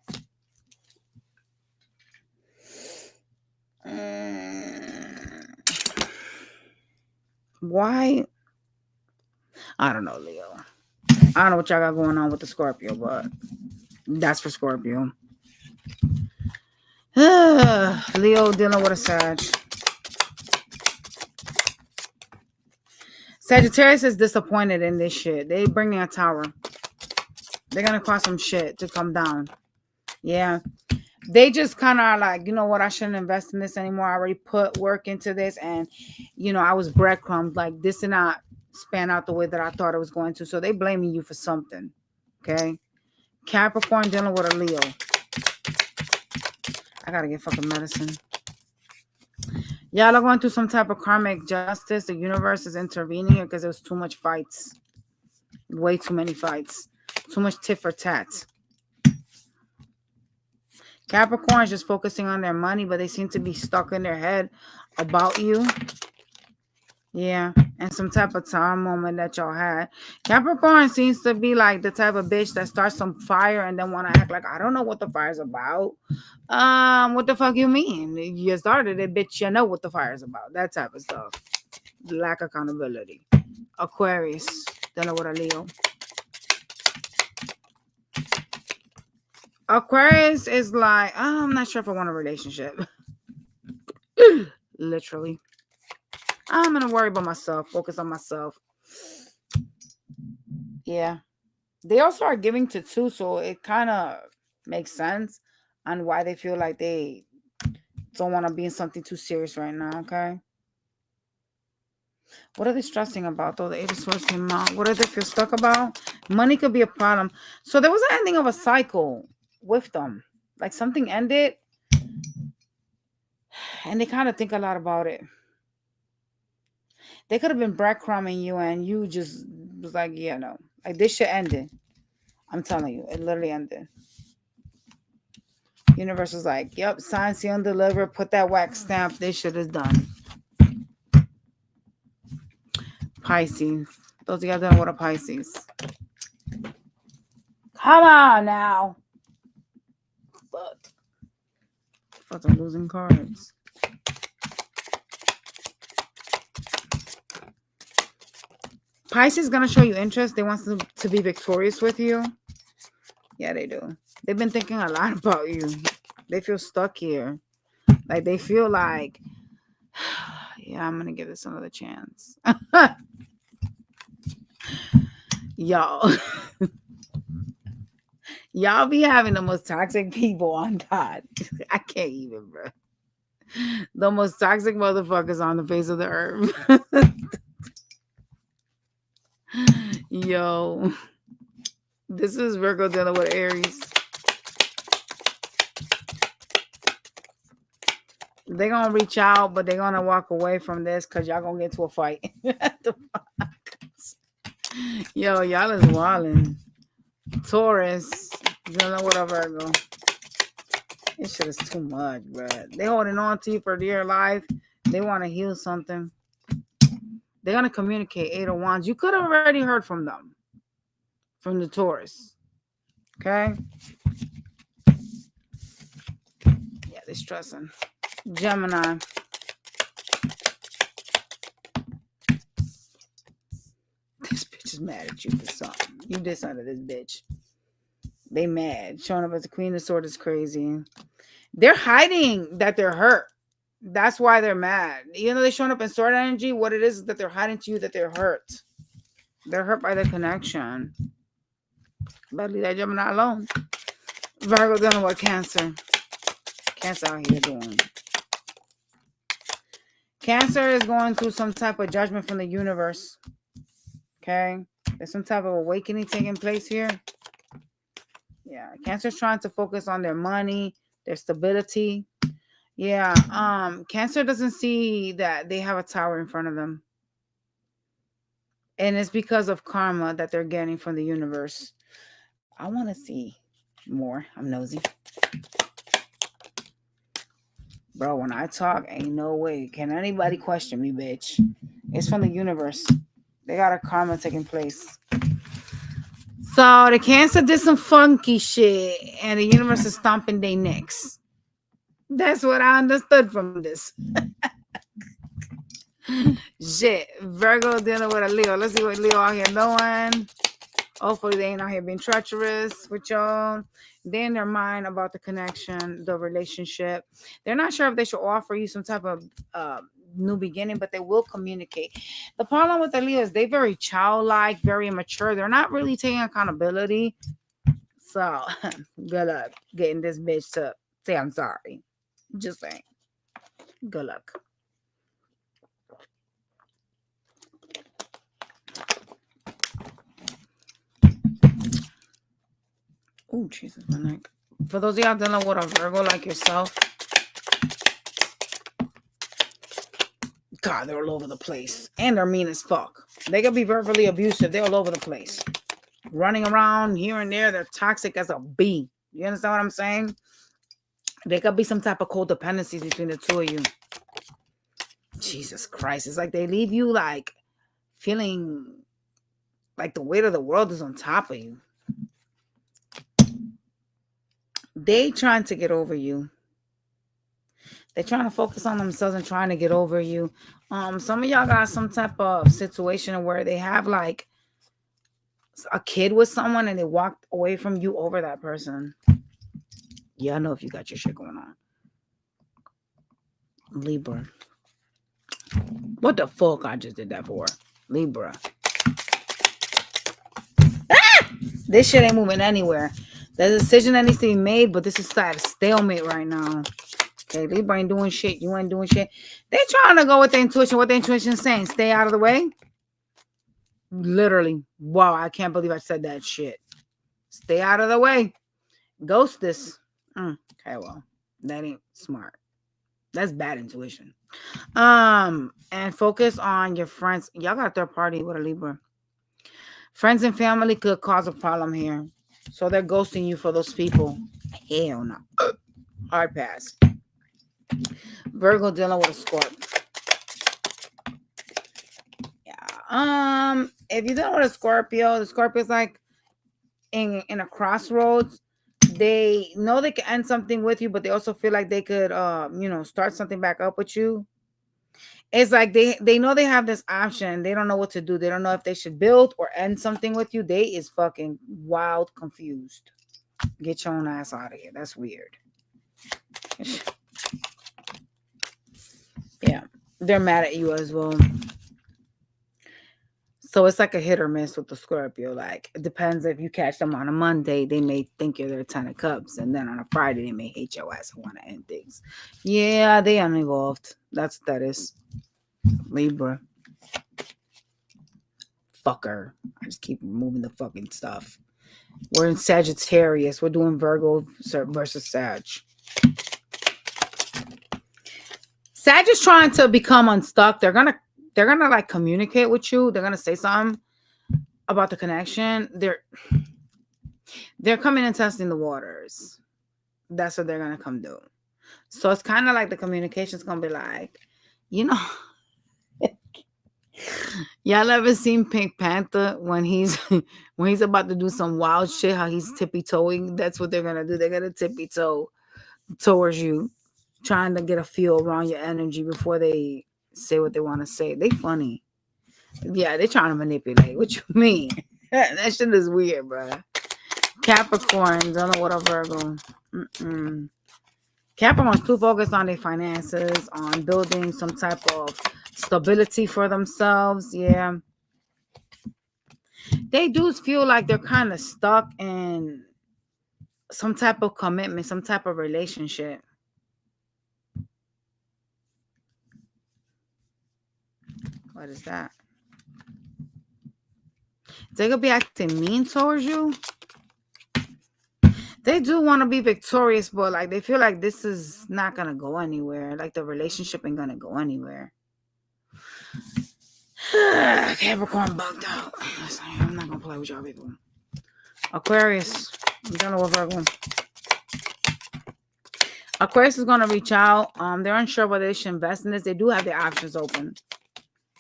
Why? I don't know, Leo. I don't know what y'all got going on with the Scorpio, but that's for Scorpio. Leo dealing with a Sag. Sagittarius is disappointed in this shit. They bringing a tower. They're gonna cause some shit to come down. Yeah. They just kind of are like, you know what, I shouldn't invest in this anymore. I already put work into this, and I was breadcrumbed. Like, this did not span out the way that I thought it was going to. So they blaming you for something. Okay. Capricorn dealing with a Leo. I gotta get fucking medicine. Y'all are going through some type of karmic justice. The universe is intervening here because there was too much fights. Way too many fights. Too much tit for tat. Capricorn is just focusing on their money, but they seem to be stuck in their head about you. Yeah. And some type of time moment that y'all had. Capricorn seems to be like the type of bitch that starts some fire and then want to act like, I don't know what the fire's about. What the fuck you mean? You started it, bitch. You know what the fire's about. That type of stuff. Lack of accountability. Aquarius. Don't know what a Leo. Aquarius is like, I'm not sure if I want a relationship. Literally. I'm going to worry about myself. Focus on myself. Yeah. They also are giving to two, so it kind of makes sense on why they feel like they don't want to be in something too serious right now, okay? What are they stressing about, though? The Eight of Swords came out. What do they feel stuck about? Money could be a problem. So there was an ending of a cycle with them. Like, something ended, and they kind of think a lot about it. They could have been breadcrumbing you, and you just was like, yeah, no. Like, this shit ended. I'm telling you, it literally ended. Universe was like, yep, sign, seal, and deliver. Put that wax stamp. This shit is done. Pisces. Those of y'all done with a Pisces. Come on now. Fuck. Fuck, I'm losing cards. Pisces is going to show you interest. They want to be victorious with you. Yeah, they do. They've been thinking a lot about you. They feel stuck here. Like, they feel like, yeah, I'm going to give this another chance. Y'all. Y'all be having the most toxic people on God. I can't even, bro. The most toxic motherfuckers on the face of the earth. Yo. This is Virgo dealing with Aries. They're going to reach out, but they're going to walk away from this because y'all going to get into a fight. Yo, y'all is wildin'. Taurus. Dealing with a Virgo. This shit is too much, bro. They holding on to you for dear life. They want to heal something. They're going to communicate. Eight of Wands. You could have already heard from them. From the Taurus. Okay? Yeah, they're stressing. Gemini. This bitch is mad at you for something. You did something to this bitch. They mad. Showing up as the Queen of Swords is crazy. They're hiding that they're hurt. That's why they're mad. Even though they're showing up in sword energy, what it is that they're hiding to you that they're hurt. They're hurt by the connection. But leave that Gemini alone. Virgo dealing with Cancer. Cancer out here doing. Cancer is going through some type of judgment from the universe. Okay? There's some type of awakening taking place here. Yeah. Cancer's trying to focus on their money, their stability. Yeah. Cancer doesn't see that they have a tower in front of them. And it's because of karma that they're getting from the universe. I want to see more. I'm nosy. Bro, when I talk, ain't no way. Can anybody question me, bitch? It's from the universe. They got a karma taking place. So the Cancer did some funky shit, and the universe is stomping their necks. That's what I understood from this. Shit. Virgo dealing with a Leo. Let's see what Leo out here doing. Hopefully they ain't out here being treacherous with y'all. They in their mind about the connection, the relationship. They're not sure if they should offer you some type of new beginning, but they will communicate. The problem with the Leo is they very childlike, very immature. They're not really taking accountability. So good luck getting this bitch to say I'm sorry. Just saying. Good luck. Oh, Jesus, my neck. For those of y'all dealing with a Virgo like yourself, God, they're all over the place. And they're mean as fuck. They can be verbally abusive. They're all over the place. Running around here and there. They're toxic as a bee. You understand what I'm saying? There could be some type of codependencies between the two of you. Jesus Christ. It's like they leave you like feeling like the weight of the world is on top of you. They trying to get over you. They're trying to focus on themselves and trying to get over you. Some of y'all got some type of situation where they have like a kid with someone and they walked away from you over that person. Yeah, I know if you got your shit going on. Libra. What the fuck I just did that for? Libra. Ah! This shit ain't moving anywhere. There's a decision that needs to be made, but this is at a stalemate right now. Okay, Libra ain't doing shit. You ain't doing shit. They trying to go with the intuition. What the intuition is saying. Stay out of the way. Literally. Wow, I can't believe I said that shit. Stay out of the way. Ghost this. Okay, well, that ain't smart. That's bad intuition. And focus on your friends. Y'all got a third party with a Libra. Friends and family could cause a problem here. So they're ghosting you for those people. Hell no. Hard pass. Virgo dealing with a Scorp. Yeah. If you're dealing with a Scorpio, the Scorpio's like in a crossroads. They know they can end something with you, but they also feel like they could start something back up with you. It's like they know they have this option. They don't know what to do. They don't know if they should build or end something with you. They is fucking wild confused. Get your own ass out of here. That's weird. Yeah. They're mad at you as well. So it's like a hit or miss with the Scorpio. Like, it depends if you catch them on a Monday, they may think you're their 10 of cups. And then on a Friday, they may hate your ass and want to end things. Yeah, they uninvolved. That's what that is. Libra. Fucker. I just keep moving the fucking stuff. We're in Sagittarius. We're doing Virgo versus Sag. Sag is trying to become unstuck. They're gonna like communicate with you. They're gonna say something about the connection. They're coming and testing the waters. That's what they're gonna come do. So it's kind of like the communication's gonna be like, y'all ever seen Pink Panther when he's about to do some wild shit? How he's tippy toeing? That's what they're gonna do. They're gonna tippy toe towards you, trying to get a feel around your energy before they say what they want to say. They funny. Yeah, they're trying to manipulate. What you mean? That shit is weird, bro. Capricorn, don't know what a Virgo. Capricorn's too focused on their finances, on building some type of stability for themselves. Yeah. They do feel like they're kind of stuck in some type of commitment, some type of relationship. What is that? They could be acting mean towards you. They do want to be victorious, but like they feel like this is not gonna go anywhere. Like the relationship ain't gonna go anywhere. Capricorn bugged out. I'm not gonna play with y'all people. Aquarius. I'm done with Virgo. Aquarius is gonna reach out. They're unsure whether they should invest in this. They do have their options open.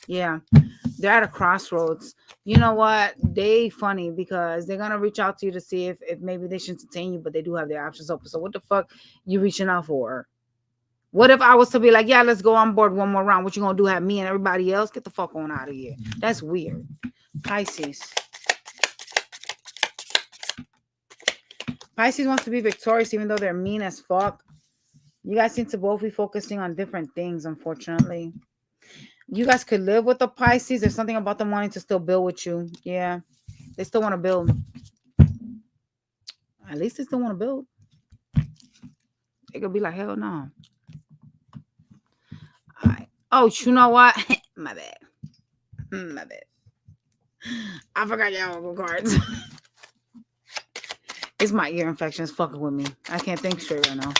Yeah. They're at a crossroads. You know what? They funny because they're gonna reach out to you to see if maybe they should entertain you, but they do have their options open. So what the fuck you reaching out for? What if I was to be like, yeah, let's go on board one more round? What you gonna do? Have me and everybody else? Get the fuck on out of here. That's weird. Pisces. Pisces wants to be victorious even though they're mean as fuck. You guys seem to both be focusing on different things, unfortunately. You guys could live with the Pisces. There's something about them wanting to still build with you. Yeah. They still want to build. At least they still want to build. They could be like, hell no. All right. Oh, you know what? My bad. My bad. I forgot y'all cards. It's my ear infection. It's fucking with me. I can't think straight right now.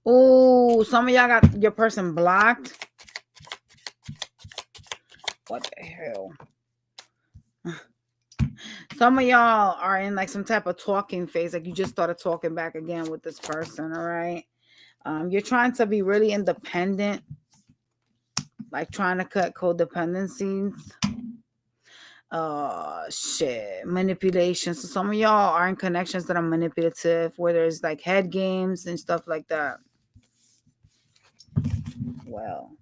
Oh, some of y'all got your person blocked. What the hell? Some of y'all are in like some type of talking phase. Like you just started talking back again with this person, all right? You're trying to be really independent. Like trying to cut codependencies. Shit. Manipulation. So some of y'all are in connections that are manipulative, where there's like head games and stuff like that. Well,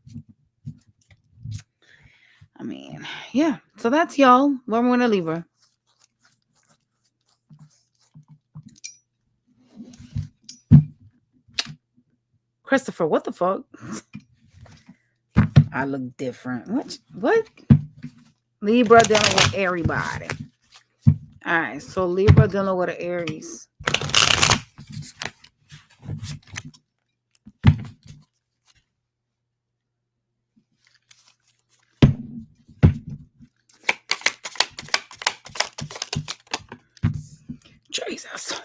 I mean, yeah. So that's y'all. Where we're gonna leave her. Christopher, what the fuck? I look different. What? Libra dealing with everybody. All right, so Libra dealing with an Aries. Jesus.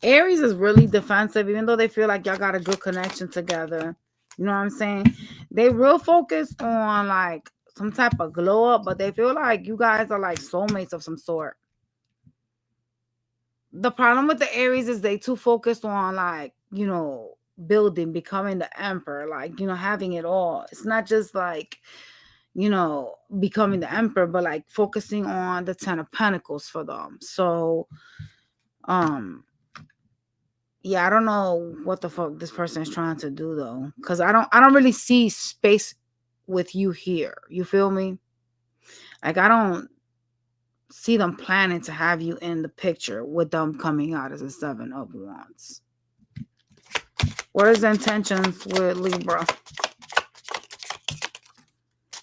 Aries is really defensive, even though they feel like y'all got a good connection together. You know what I'm saying? They real focused on like some type of glow up, but they feel like you guys are like soulmates of some sort. The problem with the Aries is they too focused on like, building, becoming the emperor, like, having it all. It's not just like, becoming the emperor, but like focusing on the 10 of Pentacles for them. So, yeah, I don't know what the fuck this person is trying to do though, because I don't really see space with you here. You feel me? Like I don't see them planning to have you in the picture with them coming out as a 7 of Wands. What is the intentions with Libra?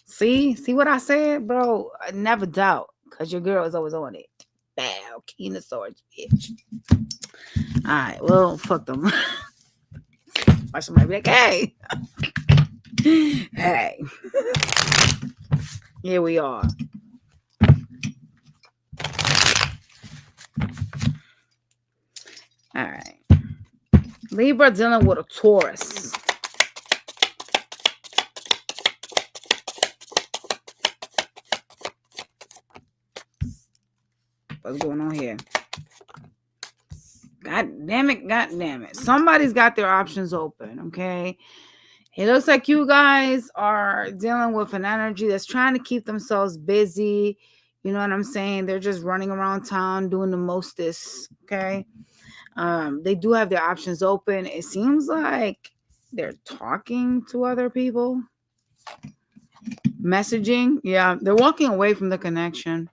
See what I said, bro? I never doubt, because your girl is always on it. Bow, King of Swords, bitch. All right, well, fuck them. Or somebody be like, hey. Hey. Here we are. All right. Libra dealing with a Taurus. What's going on here? God damn it. Somebody's got their options open, okay? It looks like you guys are dealing with an energy that's trying to keep themselves busy. You know what I'm saying? They're just running around town doing the mostest, okay? They do have their options open. It seems like they're talking to other people. Messaging. Yeah, they're walking away from the connection.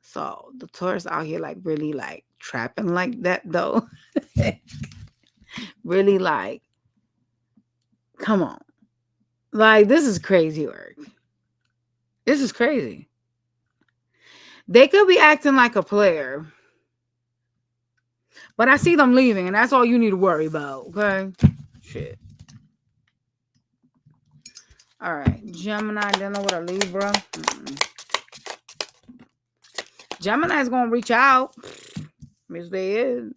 So the Taurus out here like really like trapping like that though. Really like, come on. Like this is crazy work. This is crazy. They could be acting like a player. But I see them leaving, and that's all you need to worry about, okay? Shit. All right. Gemini dealing with a Libra. Gemini is going to reach out. Yes, they is.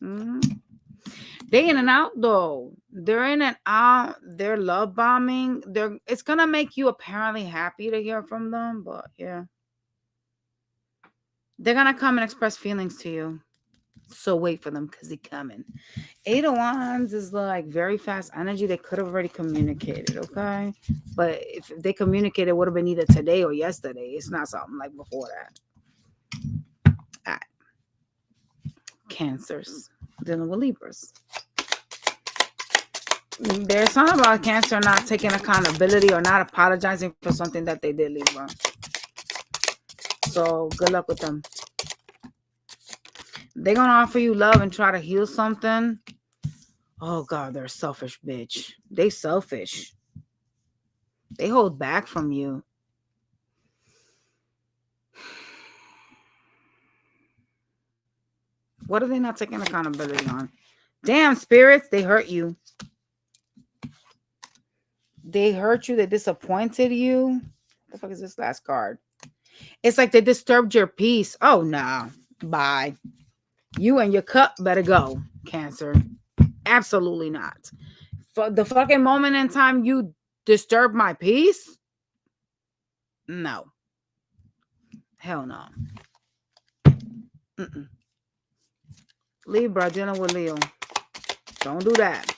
They in and out, though. They're in and out. They're love bombing. It's going to make you apparently happy to hear from them, but yeah. They're going to come and express feelings to you. So wait for them because they're coming. 8 of Wands is like very fast energy. They could have already communicated, okay? But if they communicated, it would have been either today or yesterday. It's not something like before that. All right. Cancers dealing with Libras. There's something about Cancer not taking accountability or not apologizing for something that they did, Libra. So good luck with them. They're gonna offer you love and try to heal something. Oh God, they're a selfish bitch. They selfish. They hold back from you. What are they not taking accountability on? Damn, spirits, they hurt you. They hurt you. They disappointed you. What the fuck is this last card? It's like they disturbed your peace. Oh, no. Bye. You and your cup better go, Cancer. Absolutely not. For the fucking moment in time you disturb my peace? No. Hell no. Mm-mm. Libra dealing with Leo. Don't do that.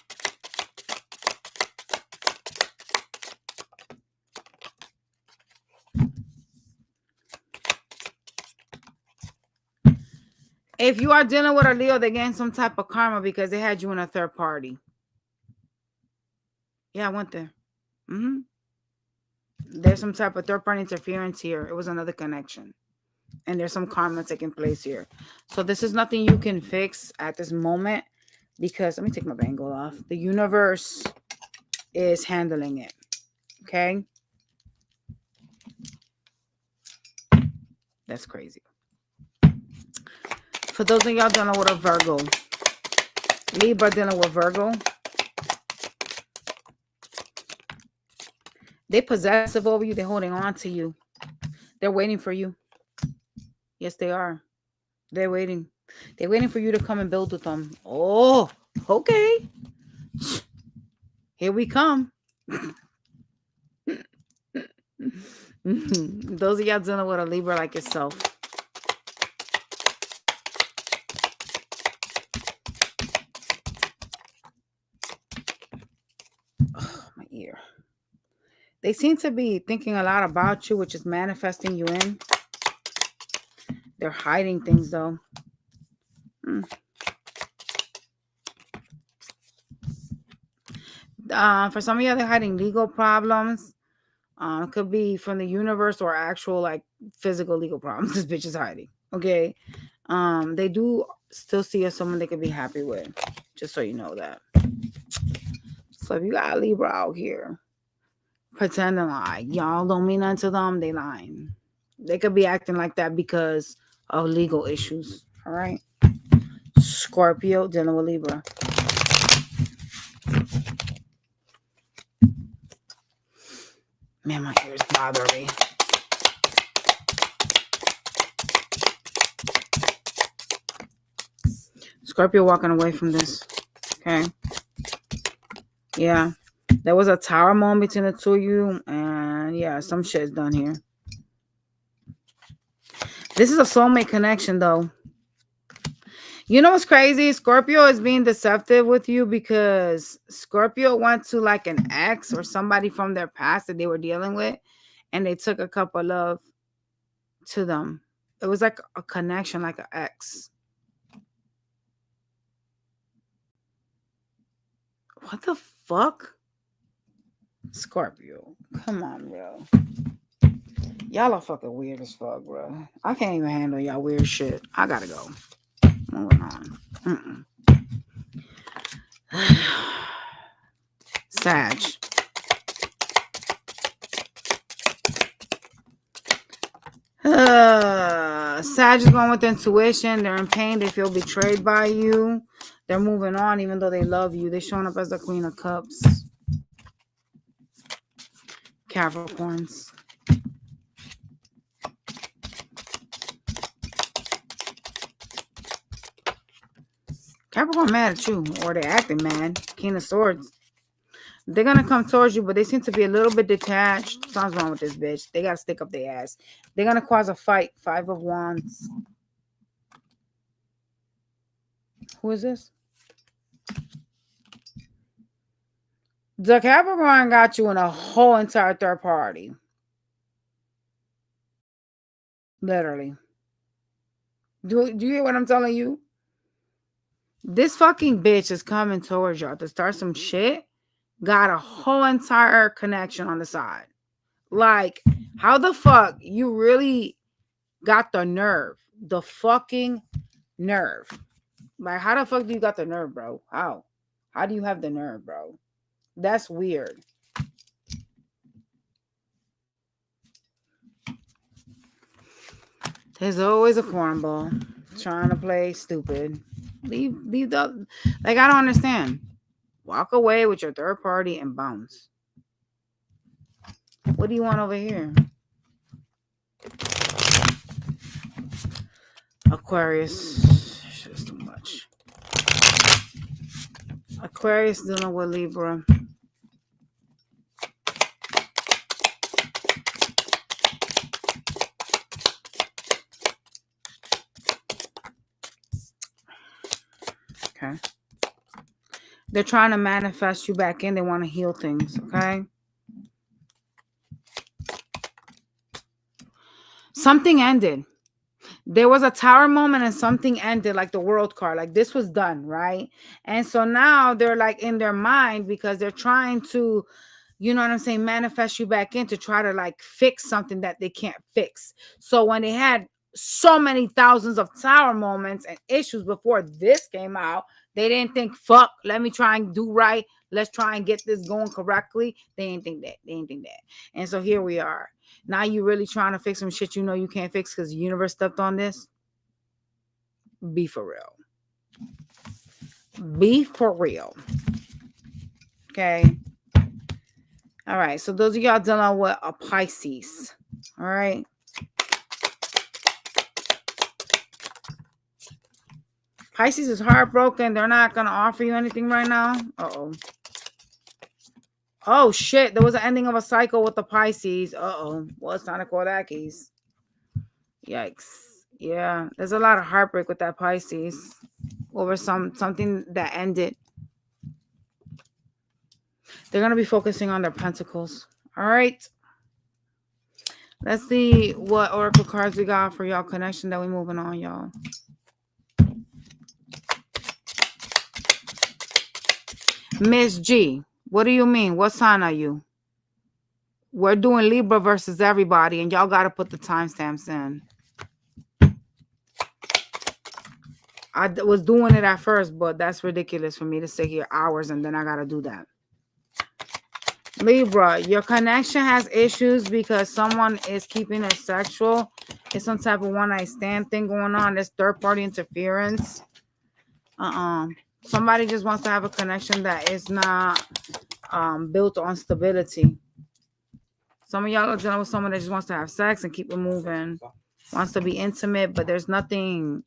If you are dealing with a Leo, they gain some type of karma because they had you in a third party. Yeah, I went there. Mm-hmm. There's some type of third party interference here. It was another connection. And there's some karma taking place here. So this is nothing you can fix at this moment because, let me take my bangle off. The universe is handling it. Okay? That's crazy. For those of y'all dealing with a Virgo, Libra dealing with Virgo, they possessive over you. They're holding on to you. They're waiting for you. Yes, they are. They're waiting. They're waiting for you to come and build with them. Oh, okay. Here we come. Those of y'all dealing with a Libra like yourself. Oh, my ear. They seem to be thinking a lot about you, which is manifesting you in. They're hiding things, though. For some of you, they're hiding legal problems. It could be from the universe or actual, like, physical legal problems this bitch is hiding. Okay? They do still see as someone they could be happy with. Just so you know that. So if you got a Libra out here pretending like y'all don't mean nothing to them, they lying. They could be acting like that because of legal issues. All right. Scorpio dealing with Libra. Man, my ears bother me. Scorpio walking away from this. Okay. Yeah. There was a tower moment between the two of you. And yeah, some shit's done here. This is a soulmate connection, though. You know what's crazy? Scorpio is being deceptive with you because Scorpio went to like an ex or somebody from their past that they were dealing with, and they took a cup of love to them. It was like a connection, like an ex. What the fuck? Scorpio. Come on, bro. Y'all are fucking weird as fuck, bro. I can't even handle y'all weird shit. I gotta go. Moving on. Sag. Sag is going with intuition. They're in pain. They feel betrayed by you. They're moving on even though they love you. They're showing up as the Queen of Cups. Capricorns. Capricorn mad at you, or they're acting mad. King of Swords. They're gonna come towards you, but they seem to be a little bit detached. Something's wrong with this bitch. They gotta stick up their ass. They're gonna cause a fight. 5 of Wands. Who is this? The Capricorn got you in a whole entire third party. Literally. Do you hear what I'm telling you? This fucking bitch is coming towards y'all to start some shit. Got a whole entire connection on the side. Like, how the fuck you really got the nerve? The fucking nerve. Like, how the fuck do you got the nerve, bro? How? How do you have the nerve, bro? That's weird. There's always a cornball trying to play stupid. Leave the like I don't understand. Walk away with your third party and bounce. What do you want over here? Aquarius. Just too much. Aquarius dealing with Libra. Okay. They're trying to manifest you back in. They want to heal things. Okay. Something ended. There was a tower moment and something ended, like the world card. Like this was done, right? And so now they're like in their mind because they're trying to, you know what I'm saying, manifest you back in to try to like fix something that they can't fix. So when they had so many thousands of tower moments and issues before this came out, they didn't think, fuck, let me try and do right. Let's try and get this going correctly. They didn't think that. They didn't think that. And so here we are. Now you really trying to fix some shit you know you can't fix because the universe stepped on this. Be for real. Be for real. Okay. All right. So those of y'all dealing with a Pisces. All right. Pisces is heartbroken. They're not going to offer you anything right now. Uh-oh. Oh, shit. There was an ending of a cycle with the Pisces. Uh-oh. Well, it's time to call that case. Yikes. Yeah. There's a lot of heartbreak with that Pisces over something that ended. They're going to be focusing on their pentacles. All right. Let's see what oracle cards we got for y'all connection that we moving on, y'all. Miss G, what do you mean? What sign are you? We're doing Libra versus everybody, and y'all got to put the timestamps in. I was doing it at first, but that's ridiculous for me to sit here hours and then I got to do that. Libra, your connection has issues because someone is keeping it sexual. It's some type of one-night stand thing going on. There's third-party interference. Somebody just wants to have a connection that is not built on stability. Some of y'all are dealing with someone that just wants to have sex and keep it moving. Wants to be intimate, but there's nothing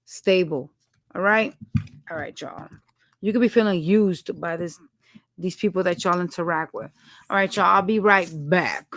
stable. All right? All right, y'all. You could be feeling used by these people that y'all interact with. All right, y'all. I'll be right back.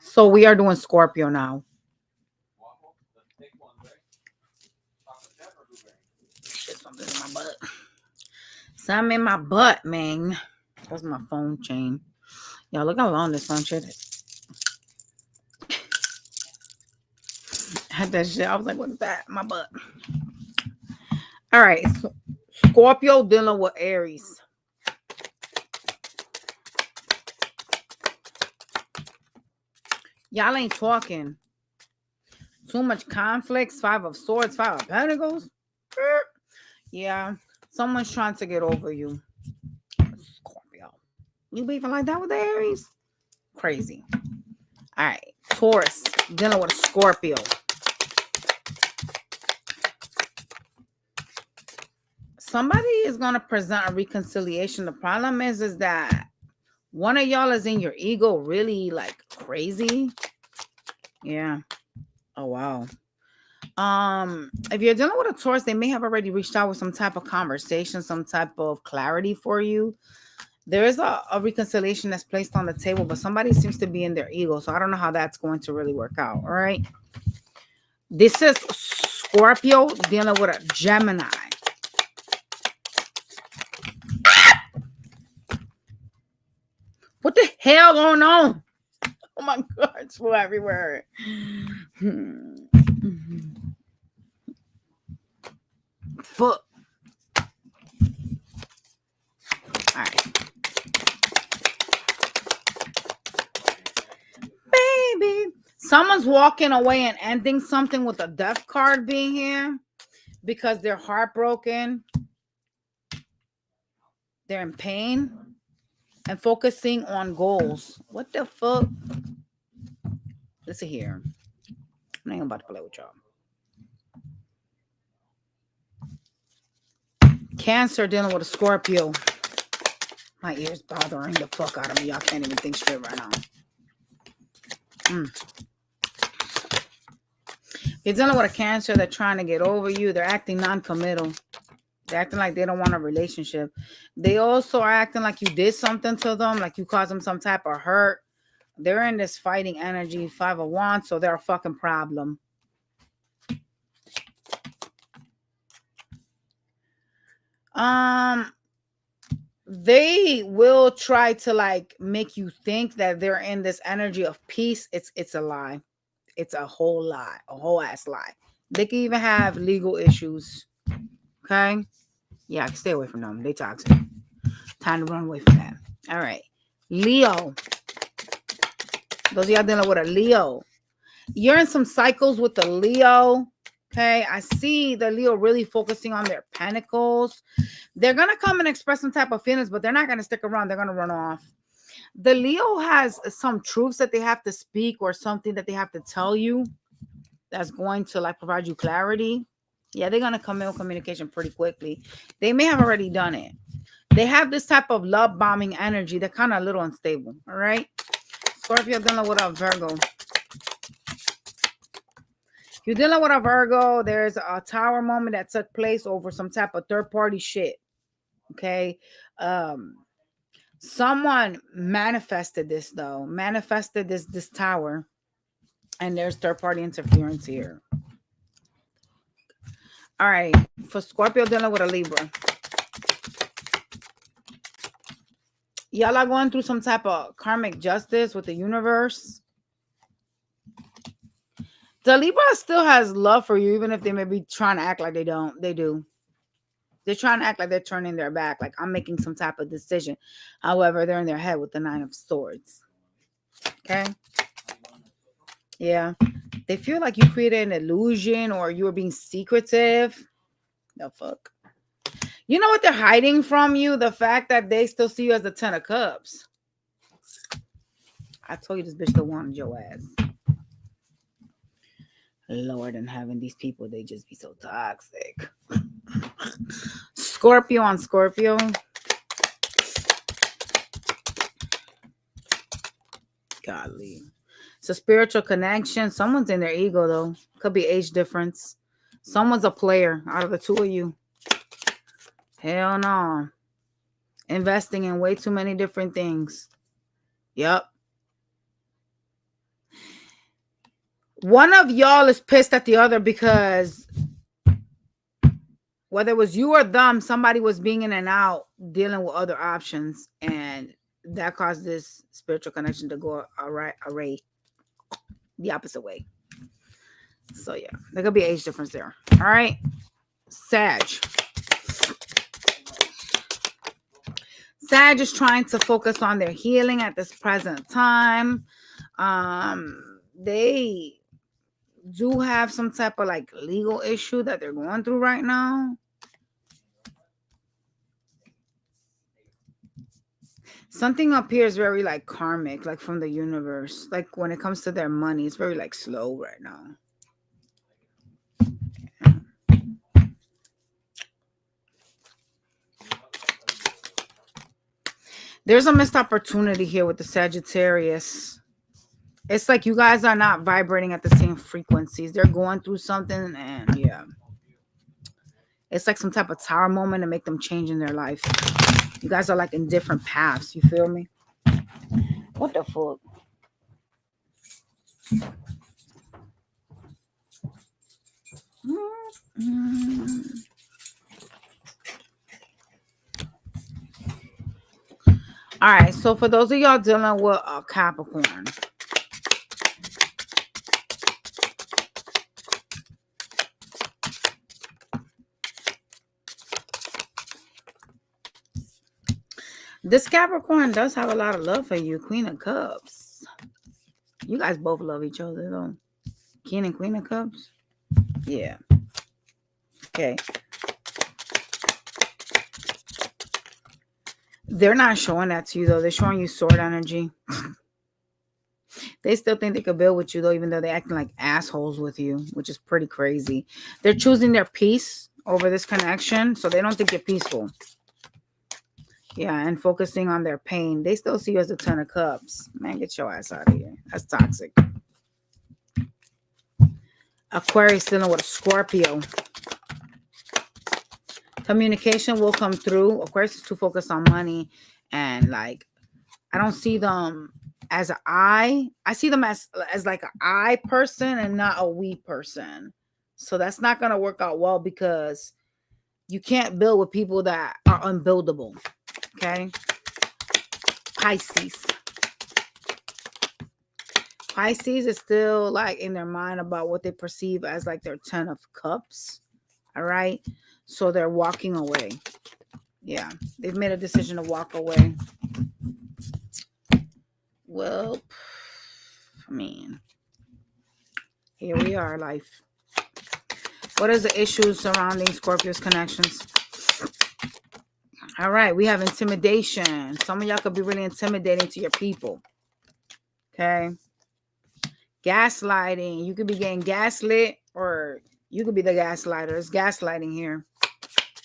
So we are doing Scorpio now. Shit, something in my butt. Something in my butt, man. That's my phone chain. Yo, look how long this phone chain is. I had that shit. I was like, what is that? My butt. All right. So Scorpio dealing with Aries. Y'all ain't talking. Too much conflicts. 5 of Swords, 5 of Pentacles. Yeah. Someone's trying to get over you. Scorpio. You beefing like that with the Aries? Crazy. All right. Taurus dealing with a Scorpio. Somebody is going to present a reconciliation. The problem is that one of y'all is in your ego really like crazy. Yeah. Oh, wow. If you're dealing with a Taurus, they may have already reached out with some type of conversation, some type of clarity for you. There is a reconciliation that's placed on the table, but somebody seems to be in their ego. So I don't know how that's going to really work out. All right. This is Scorpio dealing with a Gemini. What the hell going on? Oh my God, it's full everywhere. Foot. All right. Baby. Someone's walking away and ending something with a death card being here because they're heartbroken. They're in pain and focusing on goals. What the fuck? Listen here. I ain't about to play with y'all. Cancer dealing with a Scorpio. My ears bothering the fuck out of me. Y'all can't even think straight right now. You're dealing with a Cancer. They're trying to get over you. They're acting non-committal. They're acting like they don't want a relationship. They also are acting like you did something to them, like you caused them some type of hurt. They're in this fighting energy, 5 of Wands, so they're a fucking problem. They will try to like make you think that they're in this energy of peace. It's a lie. It's a whole lie, a whole ass lie. They can even have legal issues. Okay? Yeah, stay away from them. They toxic. Time to run away from that. All right. Leo. Those of y'all dealing with a Leo. You're in some cycles with the Leo. Okay. I see the Leo really focusing on their pentacles. They're going to come and express some type of feelings, but they're not going to stick around. They're going to run off. The Leo has some truths that they have to speak or something that they have to tell you that's going to like provide you clarity. Yeah, they're going to come in with communication pretty quickly. They may have already done it. They have this type of love bombing energy. They're kind of a little unstable. All right. Scorpio dealing with a Virgo. You're dealing with a Virgo. There's a tower moment that took place over some type of third party shit. Okay. Someone manifested this though. Manifested this tower. And there's third party interference here. All right. For Scorpio dealing with a Libra. Y'all are going through some type of karmic justice with the universe. The Libra still has love for you, even if they may be trying to act like they don't. They do. They're trying to act like they're turning their back, like I'm making some type of decision. However, they're in their head with the 9 of Swords. Okay? Yeah. They feel like you created an illusion or you were being secretive. The fuck? You know what they're hiding from you? The fact that they still see you as the 10 of Cups. I told you this bitch still wanted your ass. Lord in heaven, these people, they just be so toxic. Scorpio on Scorpio. Godly. It's a spiritual connection. Someone's in their ego, though. Could be age difference. Someone's a player out of the two of you. Hell no. Investing in way too many different things. Yep. One of y'all is pissed at the other because whether it was you or them, somebody was being in and out dealing with other options, and that caused this spiritual connection to go array the opposite way. So yeah, there could be age difference there. All right, Sag. Sag is trying to focus on their healing at this present time. They do have some type of like legal issue that they're going through right now. Something up here is very like karmic, like from the universe. Like when it comes to their money, it's very like slow right now. There's a missed opportunity here with the Sagittarius. It's like you guys are not vibrating at the same frequencies. They're going through something, and yeah. It's like some type of tower moment to make them change in their life. You guys are like in different paths. You feel me? What the fuck? All right. So for those of y'all dealing with a Capricorn, this Capricorn does have a lot of love for you. Queen of Cups. You guys both love each other, though. King and Queen of Cups. Yeah. Okay. They're not showing that to you, though. They're showing you sword energy. They still think they could build with you, though, even though they're acting like assholes with you, which is pretty crazy. They're choosing their peace over this connection, so they don't think you're peaceful. Yeah, and focusing on their pain. They still see you as a 10 of cups. Man, get your ass out of here. That's toxic. Aquarius dealing with a Scorpio. Communication will come through. Aquarius is too focused on money. And like, I don't see them as an I. I see them as like an I person and not a we person. So that's not going to work out well because you can't build with people that are unbuildable. Okay. Pisces. Pisces is still like in their mind about what they perceive as like their 10 of cups. All right. So they're walking away. Yeah. They've made a decision to walk away. Well, I mean, here we are, life. What is the issues surrounding Scorpio's connections? All right, we have intimidation. Some of y'all could be really intimidating to your people. Okay. Gaslighting. You could be getting gaslit or you could be the gaslighter. It's gaslighting here.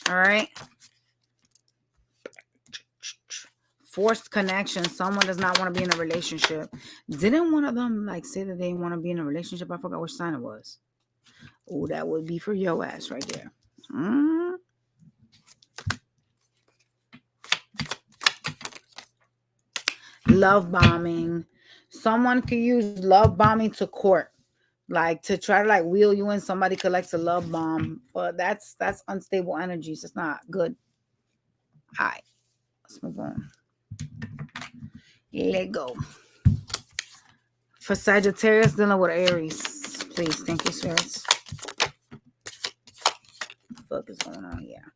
All right. Forced connection. Someone does not want to be in a relationship. Didn't one of them like say that they didn't want to be in a relationship? I forgot which sign it was. Oh, that would be for your ass right there. Love bombing. Someone could use love bombing to court, like to try to like wheel you in. Somebody collects a love bomb, but that's unstable energies. It's not good. All right, let's move on. Let go. For Sagittarius dealing with Aries, please. Thank you, sirs. What the fuck is going on here?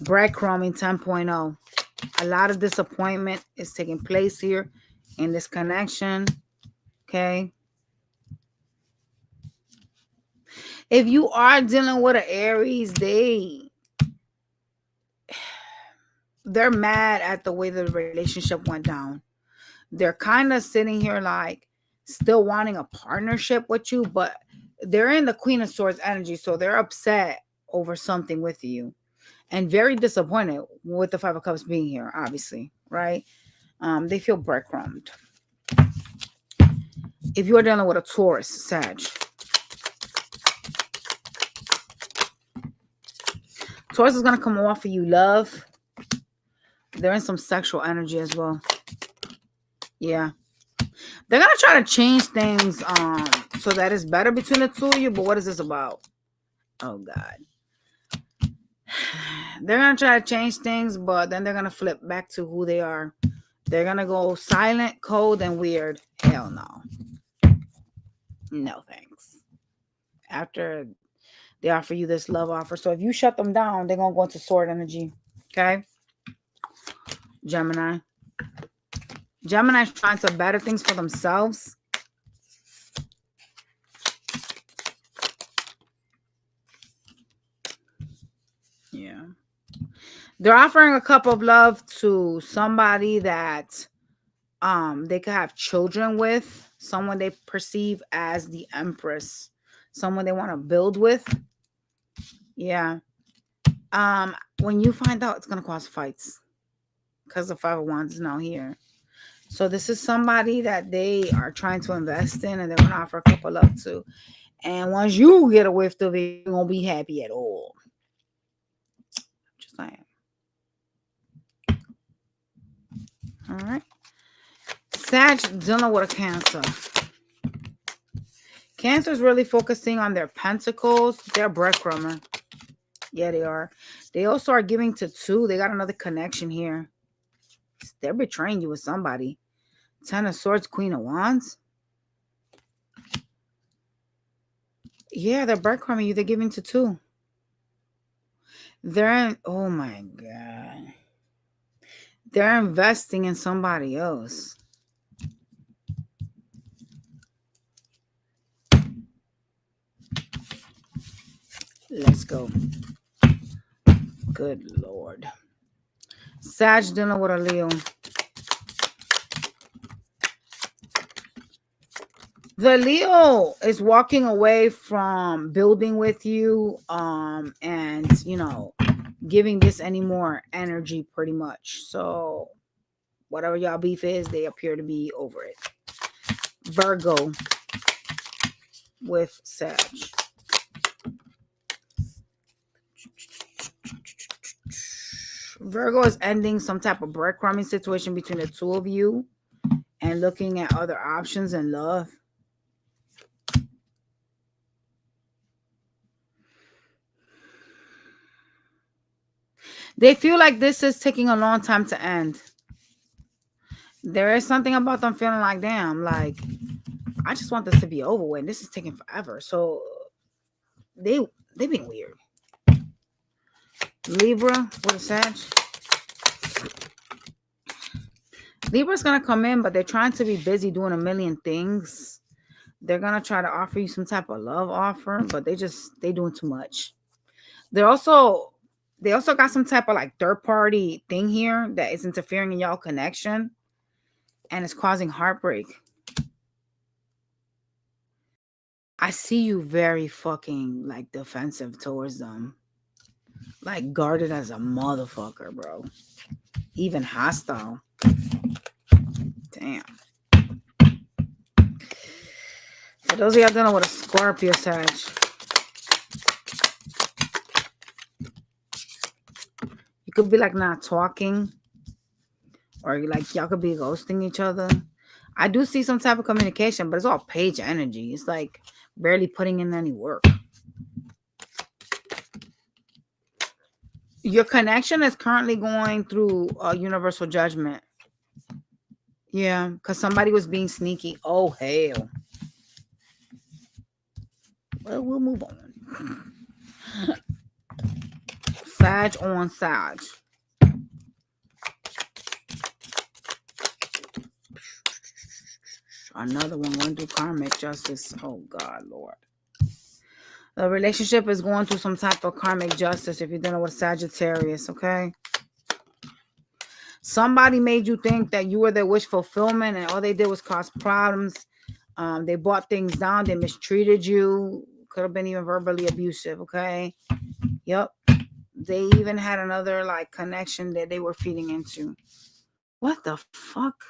Breadcrumbing 10.0. A lot of disappointment is taking place here in this connection. Okay. If you are dealing with an Aries, they're mad at the way the relationship went down. They're kind of sitting here like still wanting a partnership with you, but they're in the Queen of Swords energy, so they're upset over something with you and very disappointed with the Five of Cups being here, obviously, right? They feel breadcrumbed. If you are dealing with a Taurus, Sag, Taurus is going to come off of you love. They're in some sexual energy as well. Yeah. They're gonna try to change things so that it's better between the two of you. But what is this about? Oh God. They're gonna try to change things, but then they're gonna flip back to who they are. They're gonna go silent, cold, and weird. Hell no. No thanks. After they offer you this love offer. So if you shut them down, they're gonna go into sword energy. Okay? Gemini. Gemini's trying to better things for themselves. Yeah. They're offering a cup of love to somebody that they could have children with, someone they perceive as the Empress, someone they want to build with. Yeah. When you find out, it's gonna cause fights because the Five of Wands is now here. So this is somebody that they are trying to invest in, and they want to offer a cup of love to. And once you get a whiff of it, you won't be happy at all. Just saying. All right. Sag dealing with a Cancer. Cancer is really focusing on their pentacles. They're breadcrumber. Yeah, they are. They also are giving to two. They got another connection here. They're betraying you with somebody. Ten of Swords, Queen of Wands. Yeah, they're breadcrumbing you. They're giving to two. They're in, oh my God. They're investing in somebody else. Let's go. Good Lord. Sag dealing with a Leo. The Leo is walking away from building with you, and giving this any more energy pretty much. So whatever y'all beef is, they appear to be over it. Virgo with Sag. Virgo is ending some type of breadcrumbing situation between the two of you and looking at other options in love. They feel like this is taking a long time to end. There is something about them feeling like, damn, like, I just want this to be over with. This is taking forever. So they being weird. Libra with a Sag. Libra's gonna come in, but they're trying to be busy doing a million things. They're gonna try to offer you some type of love offer, but they doing too much. They also got some type of like third party thing here that is interfering in y'all connection, and it's causing heartbreak. I see you very fucking like defensive towards them. Like guarded as a motherfucker, bro. Even hostile. Damn. For those of y'all dealing with a Scorpio Sag, you could be like not talking, or like y'all could be ghosting each other. I do see some type of communication, but it's all page energy. It's like barely putting in any work. Your connection is currently going through a universal judgment. Yeah, because somebody was being sneaky. Oh, hell. Well, we'll move on. Sag on Sag. Another one going through karmic justice. Oh, God, Lord. The relationship is going through some type of karmic justice if you're dealing with Sagittarius, okay? Somebody made you think that you were their wish fulfillment, and all they did was cause problems. They brought things down. They mistreated you. Could have been even verbally abusive, okay? Yep. They even had another like connection that they were feeding into. What the fuck?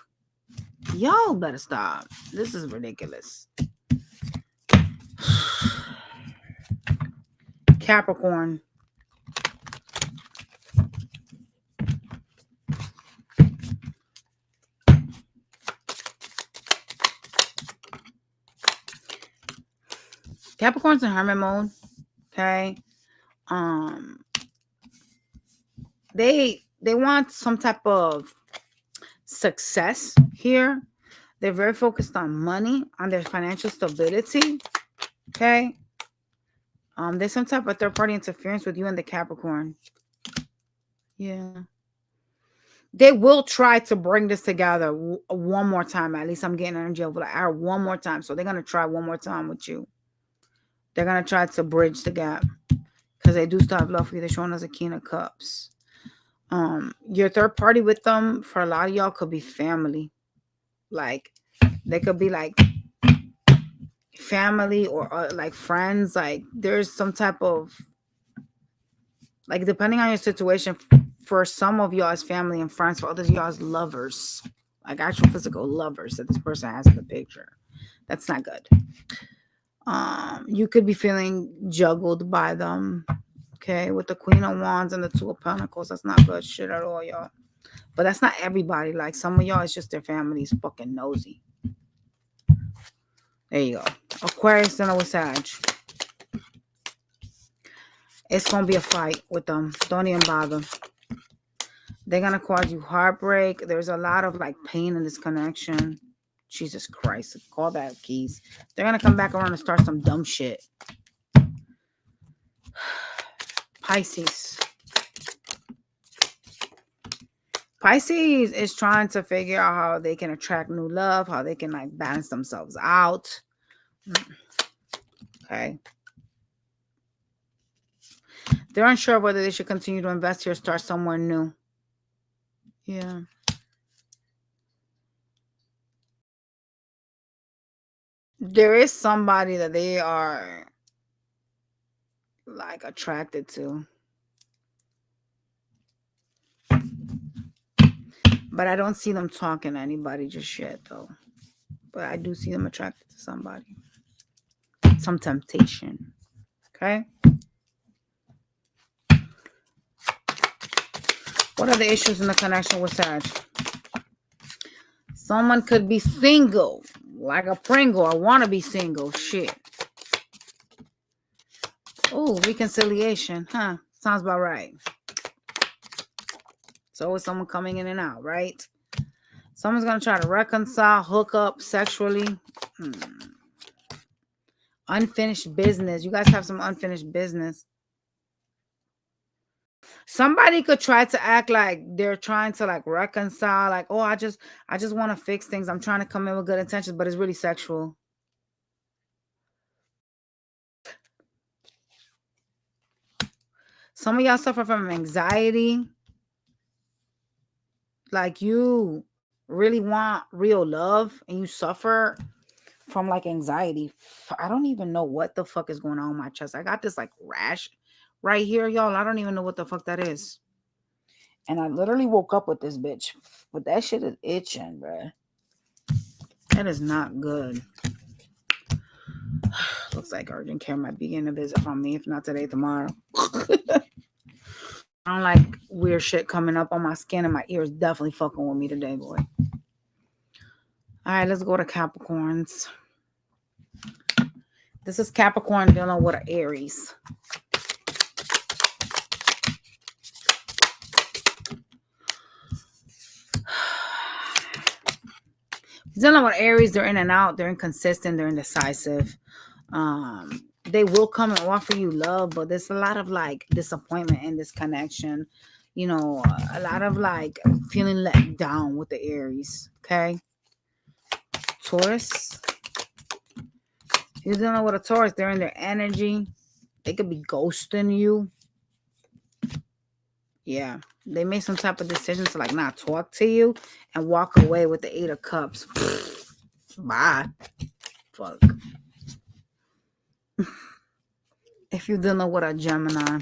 Y'all better stop. This is ridiculous. Capricorn. Capricorn's in hermit mode. Okay. They want some type of success here. They're very focused on money, on their financial stability. Okay. There's some type of third party interference with you and the Capricorn. Yeah. They will try to bring this together one more time. At least I'm getting energy over like one more time. So they're gonna try one more time with you. They're gonna try to bridge the gap because they do still have love for you. They're showing us a King of Cups. Your third party with them for a lot of y'all could be family. Like they could be like family or like friends. Like there's some type of like depending on your situation. For some of y'all as family and friends, for others y'all as lovers, like actual physical lovers that this person has in the picture. That's not good. You could be feeling juggled by them. Okay, with the Queen of Wands and the Two of Pentacles, that's not good shit at all, y'all. But that's not everybody. Like some of y'all, it's just their family's fucking nosy. There you go. Aquarius and with Sag. It's gonna be a fight with them. Don't even bother. They're gonna cause you heartbreak. There's a lot of like pain in this connection. Jesus Christ. Call that keys. They're gonna come back around and start some dumb shit. Pisces. Pisces is trying to figure out how they can attract new love, how they can like balance themselves out. Okay. They're unsure whether they should continue to invest here or start somewhere new. Yeah. There is somebody that they are like attracted to. But I don't see them talking to anybody just yet though. But I do see them attracted to somebody. Some temptation. Okay. What are the issues in the connection with Sag? Someone could be single. Like a Pringle. I want to be single. Shit. Oh, reconciliation. Huh. Sounds about right. So is someone coming in and out, right? Someone's going to try to reconcile, hook up sexually. Unfinished business. You guys have some unfinished business. Somebody could try to act like they're trying to like reconcile, like, oh, I just want to fix things. I'm trying to come in with good intentions, but it's really sexual. Some of y'all suffer from anxiety. Like you really want real love and you suffer from like anxiety. I don't even know what the fuck is going on in my chest. I got this like rash right here, y'all. I don't even know what the fuck that is. And I literally woke up with this bitch. But that shit is itching, bruh. That is not good. Looks like urgent care might be getting a visit from me. If not today, tomorrow. I don't like weird shit coming up on my skin, and my ears definitely fucking with me today, boy. All right, let's go to Capricorns. This is Capricorn dealing with an Aries. Dealing with Aries, they're in and out, they're inconsistent, they're indecisive. They will come and offer you love, but there's a lot of like disappointment in this connection. You know, a lot of like feeling let down with the Aries. Okay. Taurus. You're dealing with a Taurus, they're in their energy. They could be ghosting you. Yeah. They made some type of decision to like not talk to you and walk away with the 8 of Cups. Bye. Fuck. If you're dealing with a Gemini.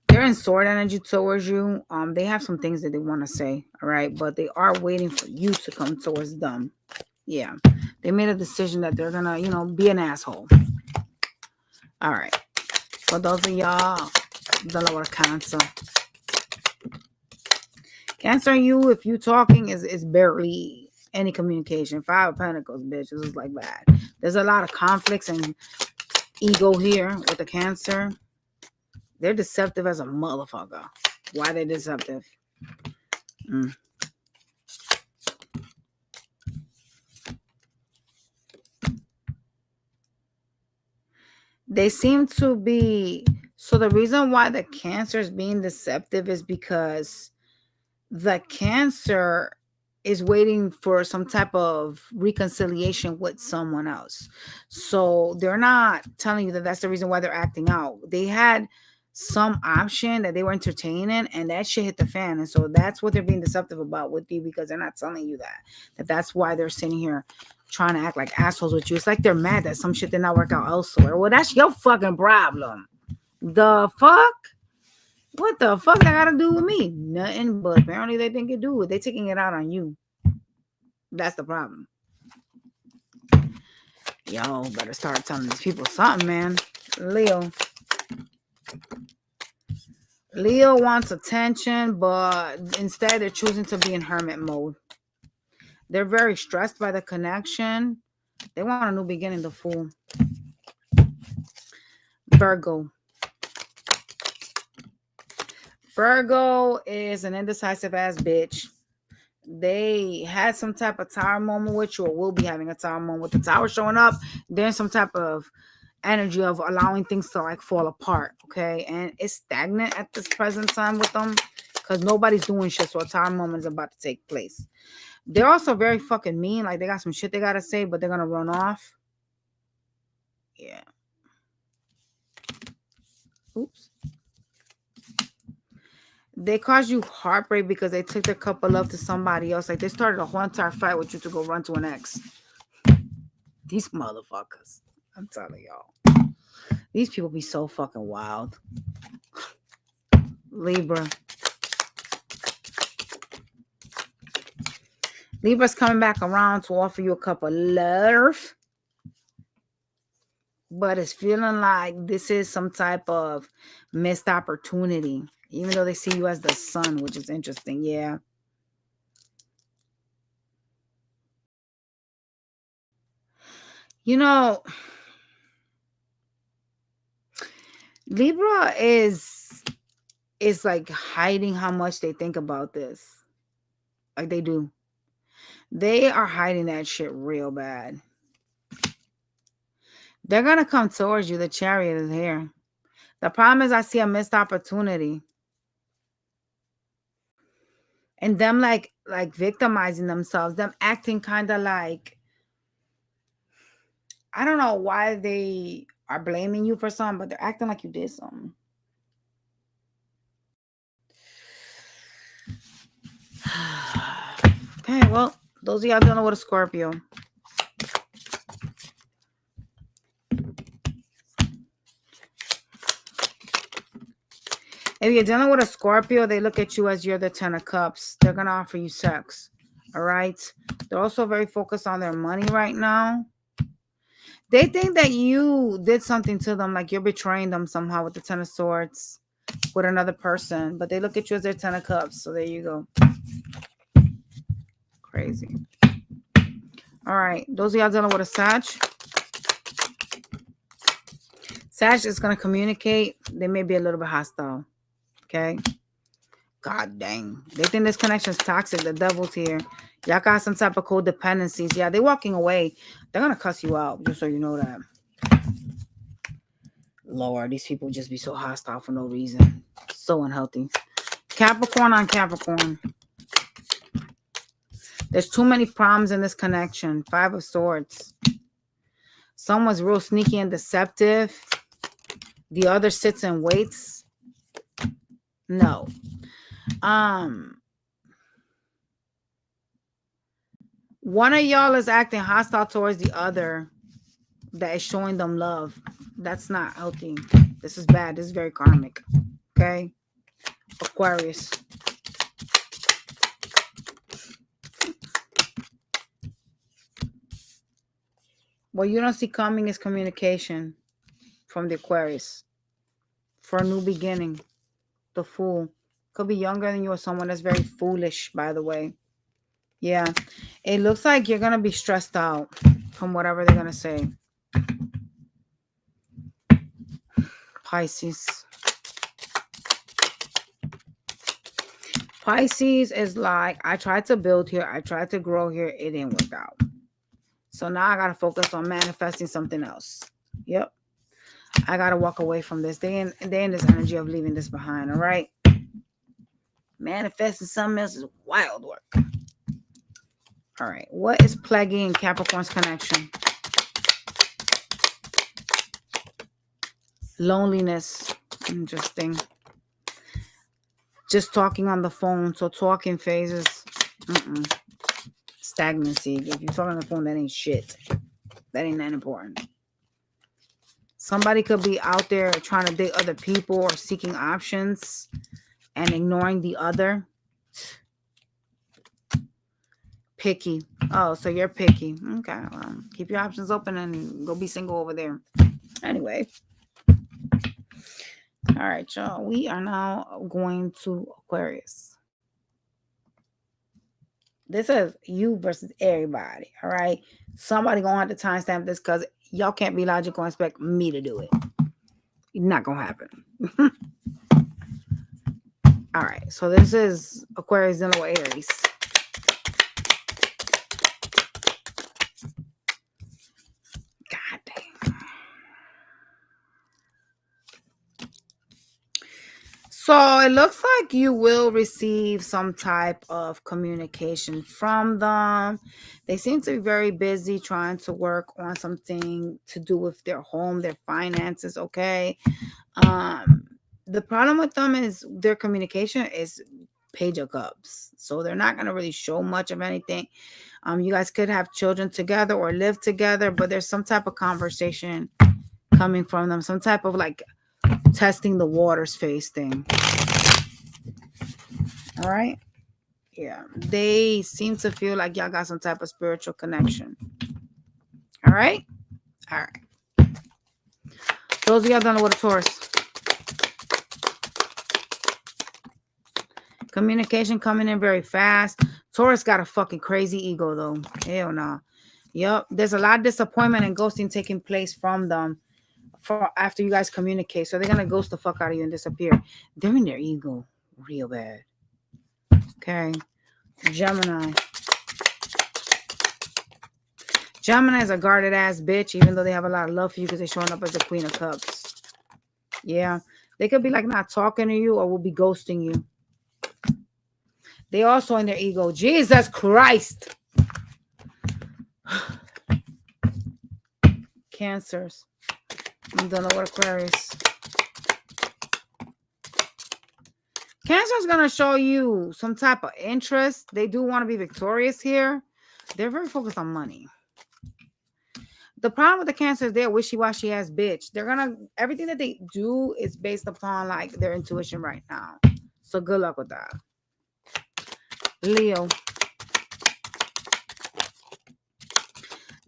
They're in sword energy towards you. They have some things that they want to say, all right? But they are waiting for you to come towards them. Yeah. They made a decision that they're gonna, you know, be an asshole. All right. For those of y'all dealing with a Cancer. Cancer and you, if you talking, is barely any communication. Five of Pentacles, bitch. This is like bad. There's a lot of conflicts and ego here with the Cancer. They're deceptive as a motherfucker. Why they deceptive? They seem to be, so the reason why the Cancer is being deceptive is because the Cancer is waiting for some type of reconciliation with someone else. So they're not telling you that that's the reason why they're acting out. They had some option that they were entertaining, and that shit hit the fan. And so that's what they're being deceptive about with you, because they're not telling you that's why they're sitting here trying to act like assholes with you. It's like they're mad that some shit did not work out elsewhere. Well, that's your fucking problem. The fuck? What the fuck that got to do with me? Nothing, but apparently they think it do. They taking it out on you. That's the problem. Yo, better start telling these people something, man. Leo wants attention, but instead they're choosing to be in hermit mode. They're very stressed by the connection. They want a new beginning, the Fool. Virgo is an indecisive ass bitch. They had some type of tower moment with you, or will be having a tower moment with the tower showing up. There's some type of energy of allowing things to like fall apart, okay? And it's stagnant at this present time with them because nobody's doing shit, so a tower moment is about to take place. They're also very fucking mean. Like, they got some shit they gotta say, but they're gonna run off. Yeah. Oops. They caused you heartbreak because they took their cup of love to somebody else. Like, they started a whole entire fight with you to go run to an ex. These motherfuckers. I'm telling y'all. These people be so fucking wild. Libra. Libra's coming back around to offer you a cup of love. But it's feeling like this is some type of missed opportunity. Even though they see you as the sun, which is interesting. Yeah. You know, Libra is like hiding how much they think about this. Like, they do. They are hiding that shit real bad. They're going to come towards you. The Chariot is here. The problem is I see a missed opportunity. And them like victimizing themselves. Them acting kind of like, I don't know why they are blaming you for something, but they're acting like you did something. Okay, well, those of y'all dealing with a Scorpio. If you're dealing with a Scorpio, they look at you as you're the 10 of Cups. They're going to offer you sex. All right? They're also very focused on their money right now. They think that you did something to them, like you're betraying them somehow with the 10 of Swords with another person. But they look at you as their 10 of Cups. So there you go. Crazy. All right. Those of y'all dealing with a Sag. Sag is going to communicate. They may be a little bit hostile. Okay? God dang. They think this connection is toxic. The devil's here. Y'all got some type of codependencies. Yeah, they're walking away. They're going to cuss you out, just so you know that. Lord, these people just be so hostile for no reason. So unhealthy. Capricorn on Capricorn. There's too many problems in this connection. 5 of Swords. Someone's real sneaky and deceptive. The other sits and waits. No. One of y'all is acting hostile towards the other that is showing them love. That's not healthy. This is bad. This is very karmic. Okay? Aquarius. What you don't see coming is communication from the Aquarius for a new beginning. The Fool. Could be younger than you or someone that's very foolish, by the way. Yeah. It looks like you're going to be stressed out from whatever they're going to say. Pisces. Pisces is like, I tried to build here. I tried to grow here. It didn't work out. So now I got to focus on manifesting something else. Yep. I got to walk away from this. They in this energy of leaving this behind. All right. Manifesting something else is wild work. All right. What is plaguing Capricorn's connection? Loneliness. Interesting. Just talking on the phone. So talking phases. Stagnancy. If you're talking on the phone, that ain't shit. That ain't that important. Somebody could be out there trying to date other people or seeking options and ignoring the other. Picky. Oh, so you're picky. Okay. Well, keep your options open and go be single over there. Anyway. All right, y'all. We are now going to Aquarius. This is you versus everybody. All right. Somebody gonna have to timestamp this because y'all can't be logical and expect me to do it. Not gonna happen. All right. So this is Aquarius dealing with Aries. God damn. So it looks like you will receive some type of communication from them. They seem to be very busy trying to work on something to do with their home, their finances, okay? The problem with them is their communication is Page of Cups. So they're not going to really show much of anything. You guys could have children together or live together, but there's some type of conversation coming from them, some type of like testing the waters phase thing. All right. Yeah. They seem to feel like y'all got some type of spiritual connection. All right. All right. Those of y'all done with a Taurus. Communication coming in very fast. Taurus got a fucking crazy ego though. Hell nah. Yep. There's a lot of disappointment and ghosting taking place from them for after you guys communicate. So they're gonna ghost the fuck out of you and disappear. They're in their ego real bad. Okay. Gemini. Gemini is a guarded ass bitch, even though they have a lot of love for you because they're showing up as the Queen of Cups. Yeah. They could be like not talking to you or will be ghosting you. They also in their ego. Jesus Christ. Cancers. I'm done with Aquarius. Cancer is going to show you some type of interest. They do want to be victorious here. They're very focused on money. The problem with the Cancer is they're wishy-washy ass bitch. They're going to, everything that they do is based upon like their intuition right now. So good luck with that. Leo.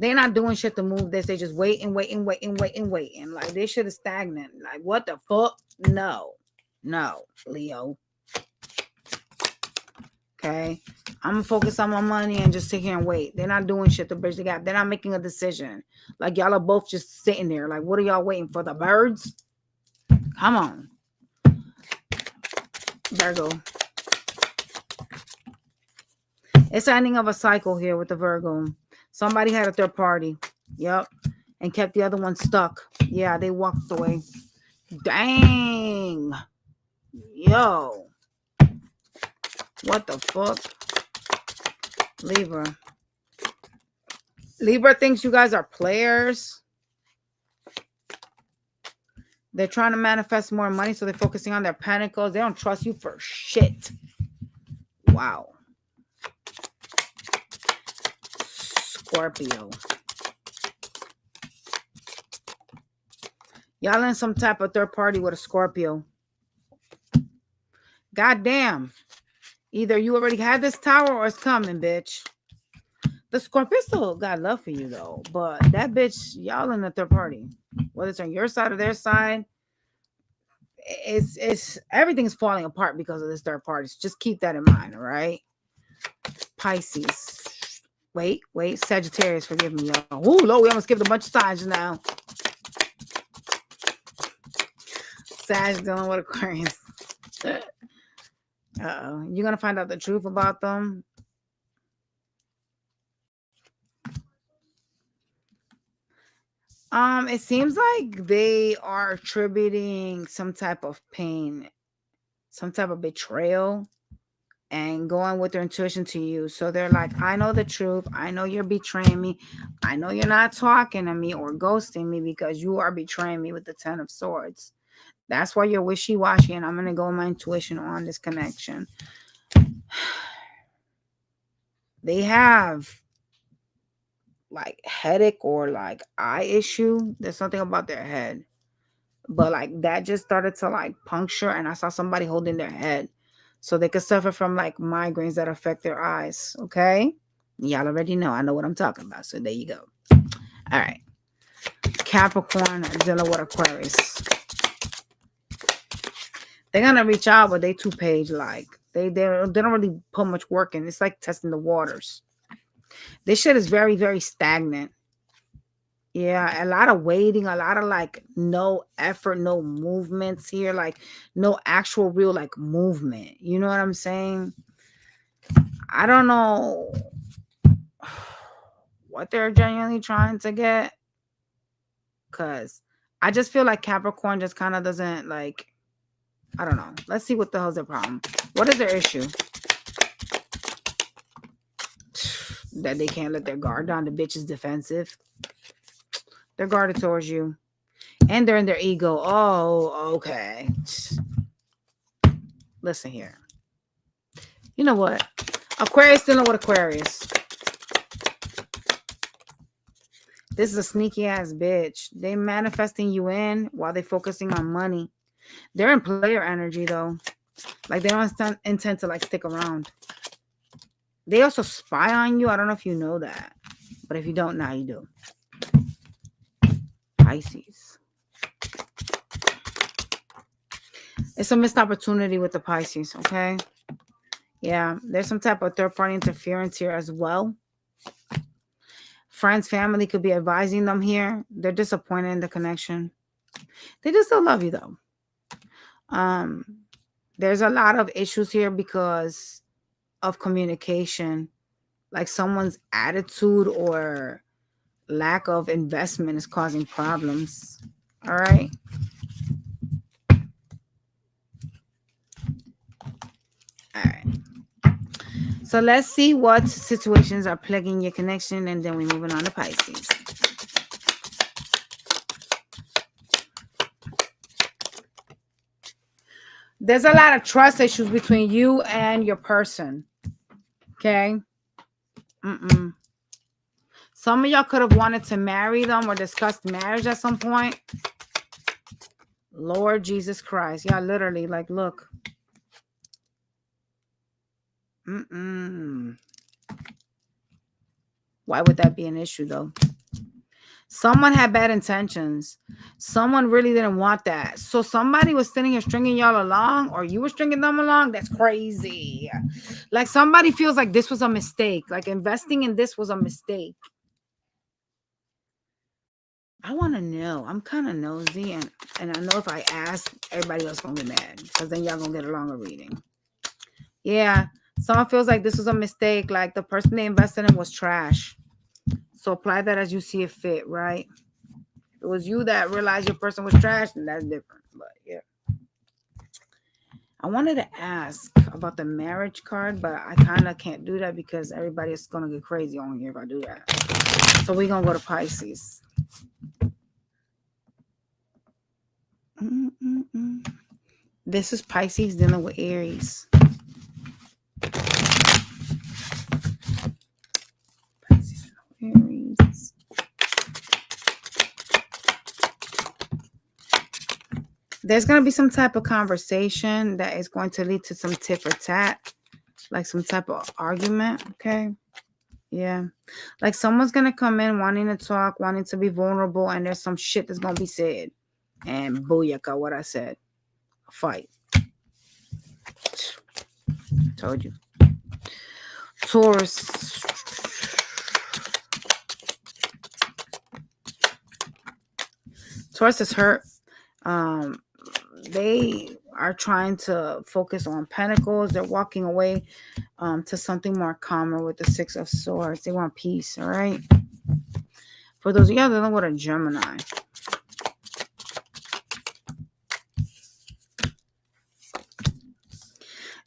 They're not doing shit to move this. They just waiting. Like this shit is stagnant. Like what the fuck? No, Leo. Okay. I'm gonna focus on my money and just sit here and wait. They're not doing shit to bridge the gap. They're not making a decision. Like y'all are both just sitting there. Like, what are y'all waiting for? The birds? Come on. Virgo. It's the ending of a cycle here with the Virgo. Somebody had a third party. Yep. And kept the other one stuck. Yeah, they walked away. Dang. Yo. What the fuck? Libra. Libra thinks you guys are players. They're trying to manifest more money, so they're focusing on their pentacles. They don't trust you for shit. Wow. Scorpio. Y'all in some type of third party with a Scorpio. God damn. Either you already had this tower or it's coming, bitch. The Scorpio still got love for you, though. But that bitch, y'all in the third party. Whether it's on your side or their side, it's everything's falling apart because of this third party. So just keep that in mind, all right? Pisces. Wait. Sagittarius, forgive me, y'all. Ooh, Lord, we almost skipped a bunch of signs now. Sag dealing with Aquarius. Uh-oh. You're gonna find out the truth about them. It seems like they are attributing some type of pain, some type of betrayal, and going with their intuition to you. So they're like, I know the truth. I know you're betraying me. I know you're not talking to me or ghosting me because you are betraying me with the Ten of Swords. That's why you're wishy-washy, and I'm going to go with my intuition on this connection. They have like headache or like eye issue. There's something about their head. But like that just started to like puncture, and I saw somebody holding their head. So they could suffer from like migraines that affect their eyes. Okay. Y'all already know. I know what I'm talking about. So there you go. All right. Capricorn dealing with Aquarius. They're gonna reach out, but they 2-page like they don't really put much work in. It's like testing the waters. This shit is very, very stagnant. Yeah, a lot of waiting, a lot of like no effort, no movements here, like no actual real like movement. You know what I'm saying? I don't know what they're genuinely trying to get, because I just feel like Capricorn just kind of doesn't like, I don't know. Let's see what the hell's their problem. What is their issue? That they can't let their guard down. The bitch is defensive. They're guarded towards you. And they're in their ego. Oh, okay. Listen here. You know what? Aquarius dealing with Aquarius. This is a sneaky ass bitch. They manifesting you in while they focusing on money. They're in player energy though. Like they don't intend to like stick around. They also spy on you. I don't know if you know that. But if you don't, now you do. Pisces. It's a missed opportunity with the Pisces, okay? Yeah, there's some type of third-party interference here as well. Friends, family could be advising them here. They're disappointed in the connection. They just still love you, though. There's a lot of issues here because of communication. Like someone's attitude or lack of investment is causing problems. All right? All right. So let's see what situations are plaguing your connection, and then we're moving on to Pisces. There's a lot of trust issues between you and your person. Okay? Some of y'all could have wanted to marry them or discussed marriage at some point. Lord Jesus Christ. Y'all literally like, look. Why would that be an issue, though? Someone had bad intentions. Someone really didn't want that. So somebody was sitting here stringing y'all along, or you were stringing them along. That's crazy. Like somebody feels like this was a mistake. Like investing in this was a mistake. I want to know. I'm kind of nosy, and I know if I ask, everybody else gonna get mad because then y'all gonna get a longer reading. Yeah, someone feels like this was a mistake. Like the person they invested in was trash. So apply that as you see it fit, right? If it was you that realized your person was trash, then that's different. But yeah. I wanted to ask about the marriage card, but I kind of can't do that because everybody is going to get crazy on here if I do that. So we're going to go to Pisces. This is Pisces dealing with Aries. Pisces, Aries. There's going to be some type of conversation that is going to lead to some tit for tat, like some type of argument, okay? Yeah. Like someone's going to come in wanting to talk, wanting to be vulnerable, and there's some shit that's going to be said. And booyaka, what I said. fight. Told you. Taurus. Taurus is hurt. They are trying to focus on pentacles. They're walking away to something more calmer with the Six of Swords. They want peace, all right? For those of y'all that don't go to Gemini.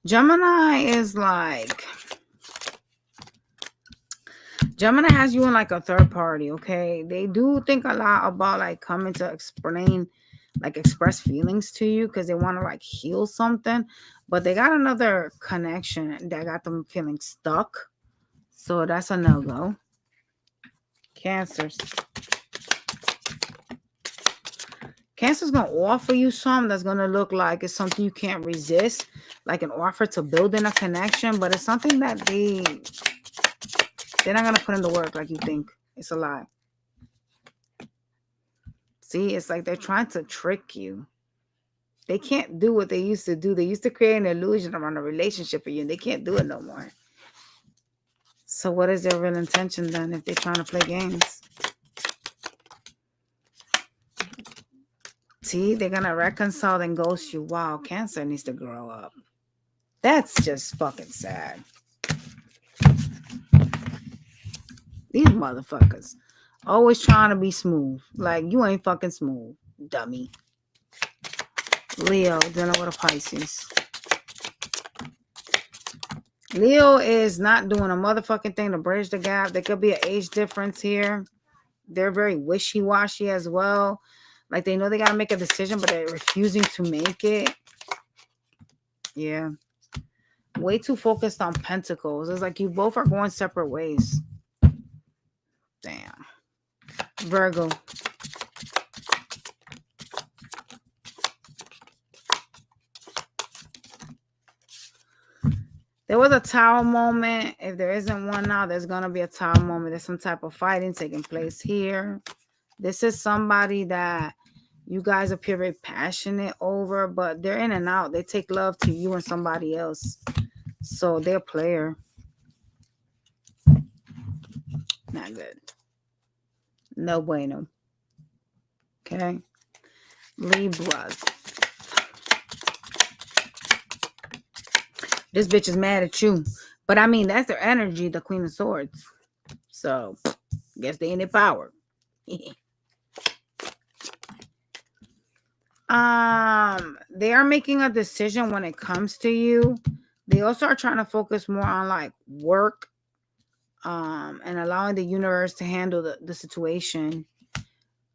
Gemini is like... Gemini has you in like a third party, okay? They do think a lot about like coming to express feelings to you because they want to like heal something, but they got another connection that got them feeling stuck. So that's a no-go. Cancers. Cancer's going to offer you something that's going to look like it's something you can't resist, like an offer to build in a connection, but it's something that they're not going to put in the work like you think. It's a lie. See, it's like they're trying to trick you. They can't do what they used to do. They used to create an illusion around a relationship for you, and they can't do it no more. So what is their real intention then if they're trying to play games? See, they're going to reconcile and ghost you. Wow, Cancer needs to grow up. That's just fucking sad. These motherfuckers always trying to be smooth. Like, you ain't fucking smooth, dummy. Leo, dealing with a Pisces. Leo is not doing a motherfucking thing to bridge the gap. There could be an age difference here. They're very wishy-washy as well. Like, they know they got to make a decision, but they're refusing to make it. Yeah. Way too focused on pentacles. It's like you both are going separate ways. Damn. Virgo. There was a tower moment. If there isn't one now, there's going to be a tower moment. There's some type of fighting taking place here. This is somebody that you guys appear very passionate over, but they're in and out. They take love to you and somebody else. So they're a player. Not good. No bueno. Okay. Libras. This bitch is mad at you. But I mean, that's their energy, the Queen of Swords. So, guess they in their power. They are making a decision when it comes to you. They also are trying to focus more on like work and allowing the universe to handle the situation.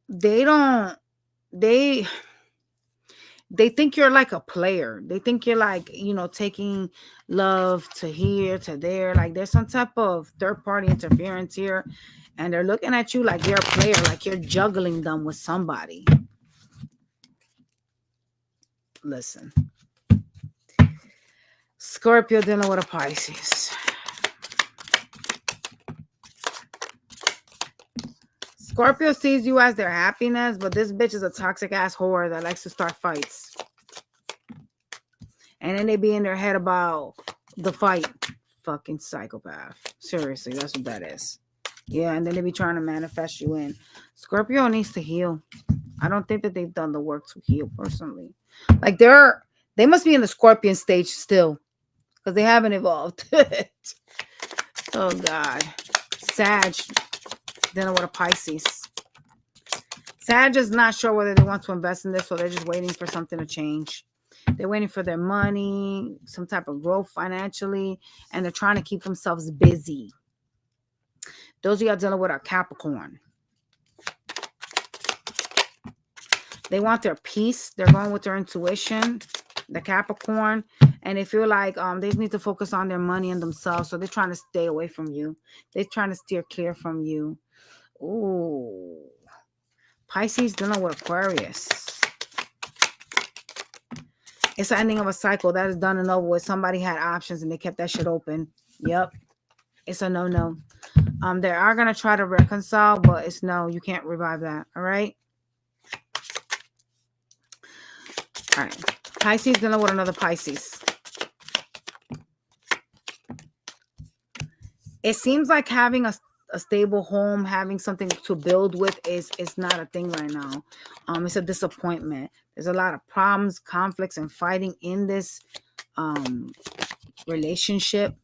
They think you're like a player. They think you're like, taking love to here, to there. Like there's some type of third party interference here. And they're looking at you like you're a player, like you're juggling them with somebody. Listen. Scorpio dealing with a Pisces. Scorpio sees you as their happiness, but this bitch is a toxic ass whore that likes to start fights. And then they be in their head about the fight. Fucking psychopath. Seriously, that's what that is. Yeah, and then they be trying to manifest you in. Scorpio needs to heal. I don't think that they've done the work to heal personally. Like they must be in the Scorpion stage still. Because they haven't evolved. Oh God. Sag. Dealing with a Pisces. Sag is not sure whether they want to invest in this, so they're just waiting for something to change. They're waiting for their money, some type of growth financially, and they're trying to keep themselves busy. Those of y'all dealing with a Capricorn. They want their peace. They're going with their intuition, the Capricorn, and they feel like they just need to focus on their money and themselves, so they're trying to stay away from you. They're trying to steer clear from you. Ooh. Pisces dealing with Aquarius. It's the ending of a cycle that is done and over with. Somebody had options and they kept that shit open. Yep. It's a no-no. They are going to try to reconcile, but it's no. You can't revive that. All right? All right. Pisces dealing with another Pisces. It seems like having a stable home, having something to build with is not a thing right now. It's a disappointment. There's a lot of problems, conflicts, and fighting in this relationship.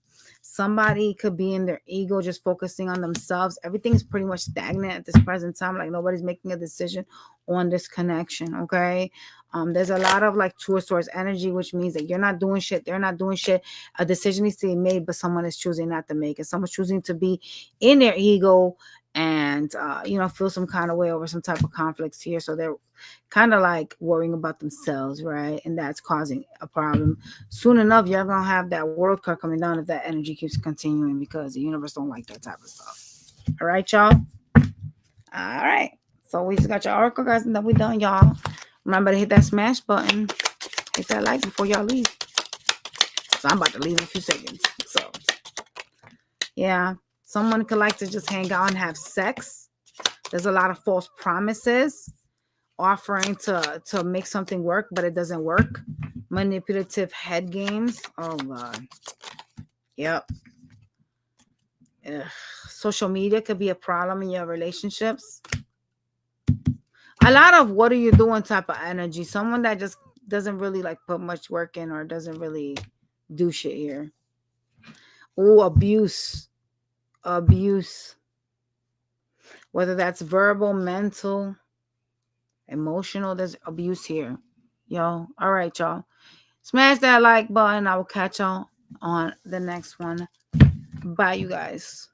Somebody could be in their ego, just focusing on themselves. Everything's pretty much stagnant at this present time. Like nobody's making a decision on this connection. Okay. There's a lot of like Two of Swords energy, which means that you're not doing shit. They're not doing shit. A decision needs to be made, but someone is choosing not to make it. Someone's choosing to be in their ego and, feel some kind of way over some type of conflicts here. So they're kind of like worrying about themselves, right? And that's causing a problem. Soon enough, you're gonna have that world card coming down if that energy keeps continuing, because the universe don't like that type of stuff. All right, y'all. All right. So we just got your oracle guys, and then we done, y'all. Remember to hit that smash button, hit that like before y'all leave. So I'm about to leave in a few seconds. So yeah, someone could like to just hang out and have sex. There's a lot of false promises, offering to make something work, but it doesn't work. Manipulative head games. Oh god. Yep. Ugh. Social media could be a problem in your relationships. A lot of what are you doing type of energy. Someone that just doesn't really like put much work in, or doesn't really do shit here. Oh, abuse. Abuse. Whether that's verbal, mental, emotional, there's abuse here. Yo. All right, y'all. Smash that like button. I will catch y'all on the next one. Bye, you guys.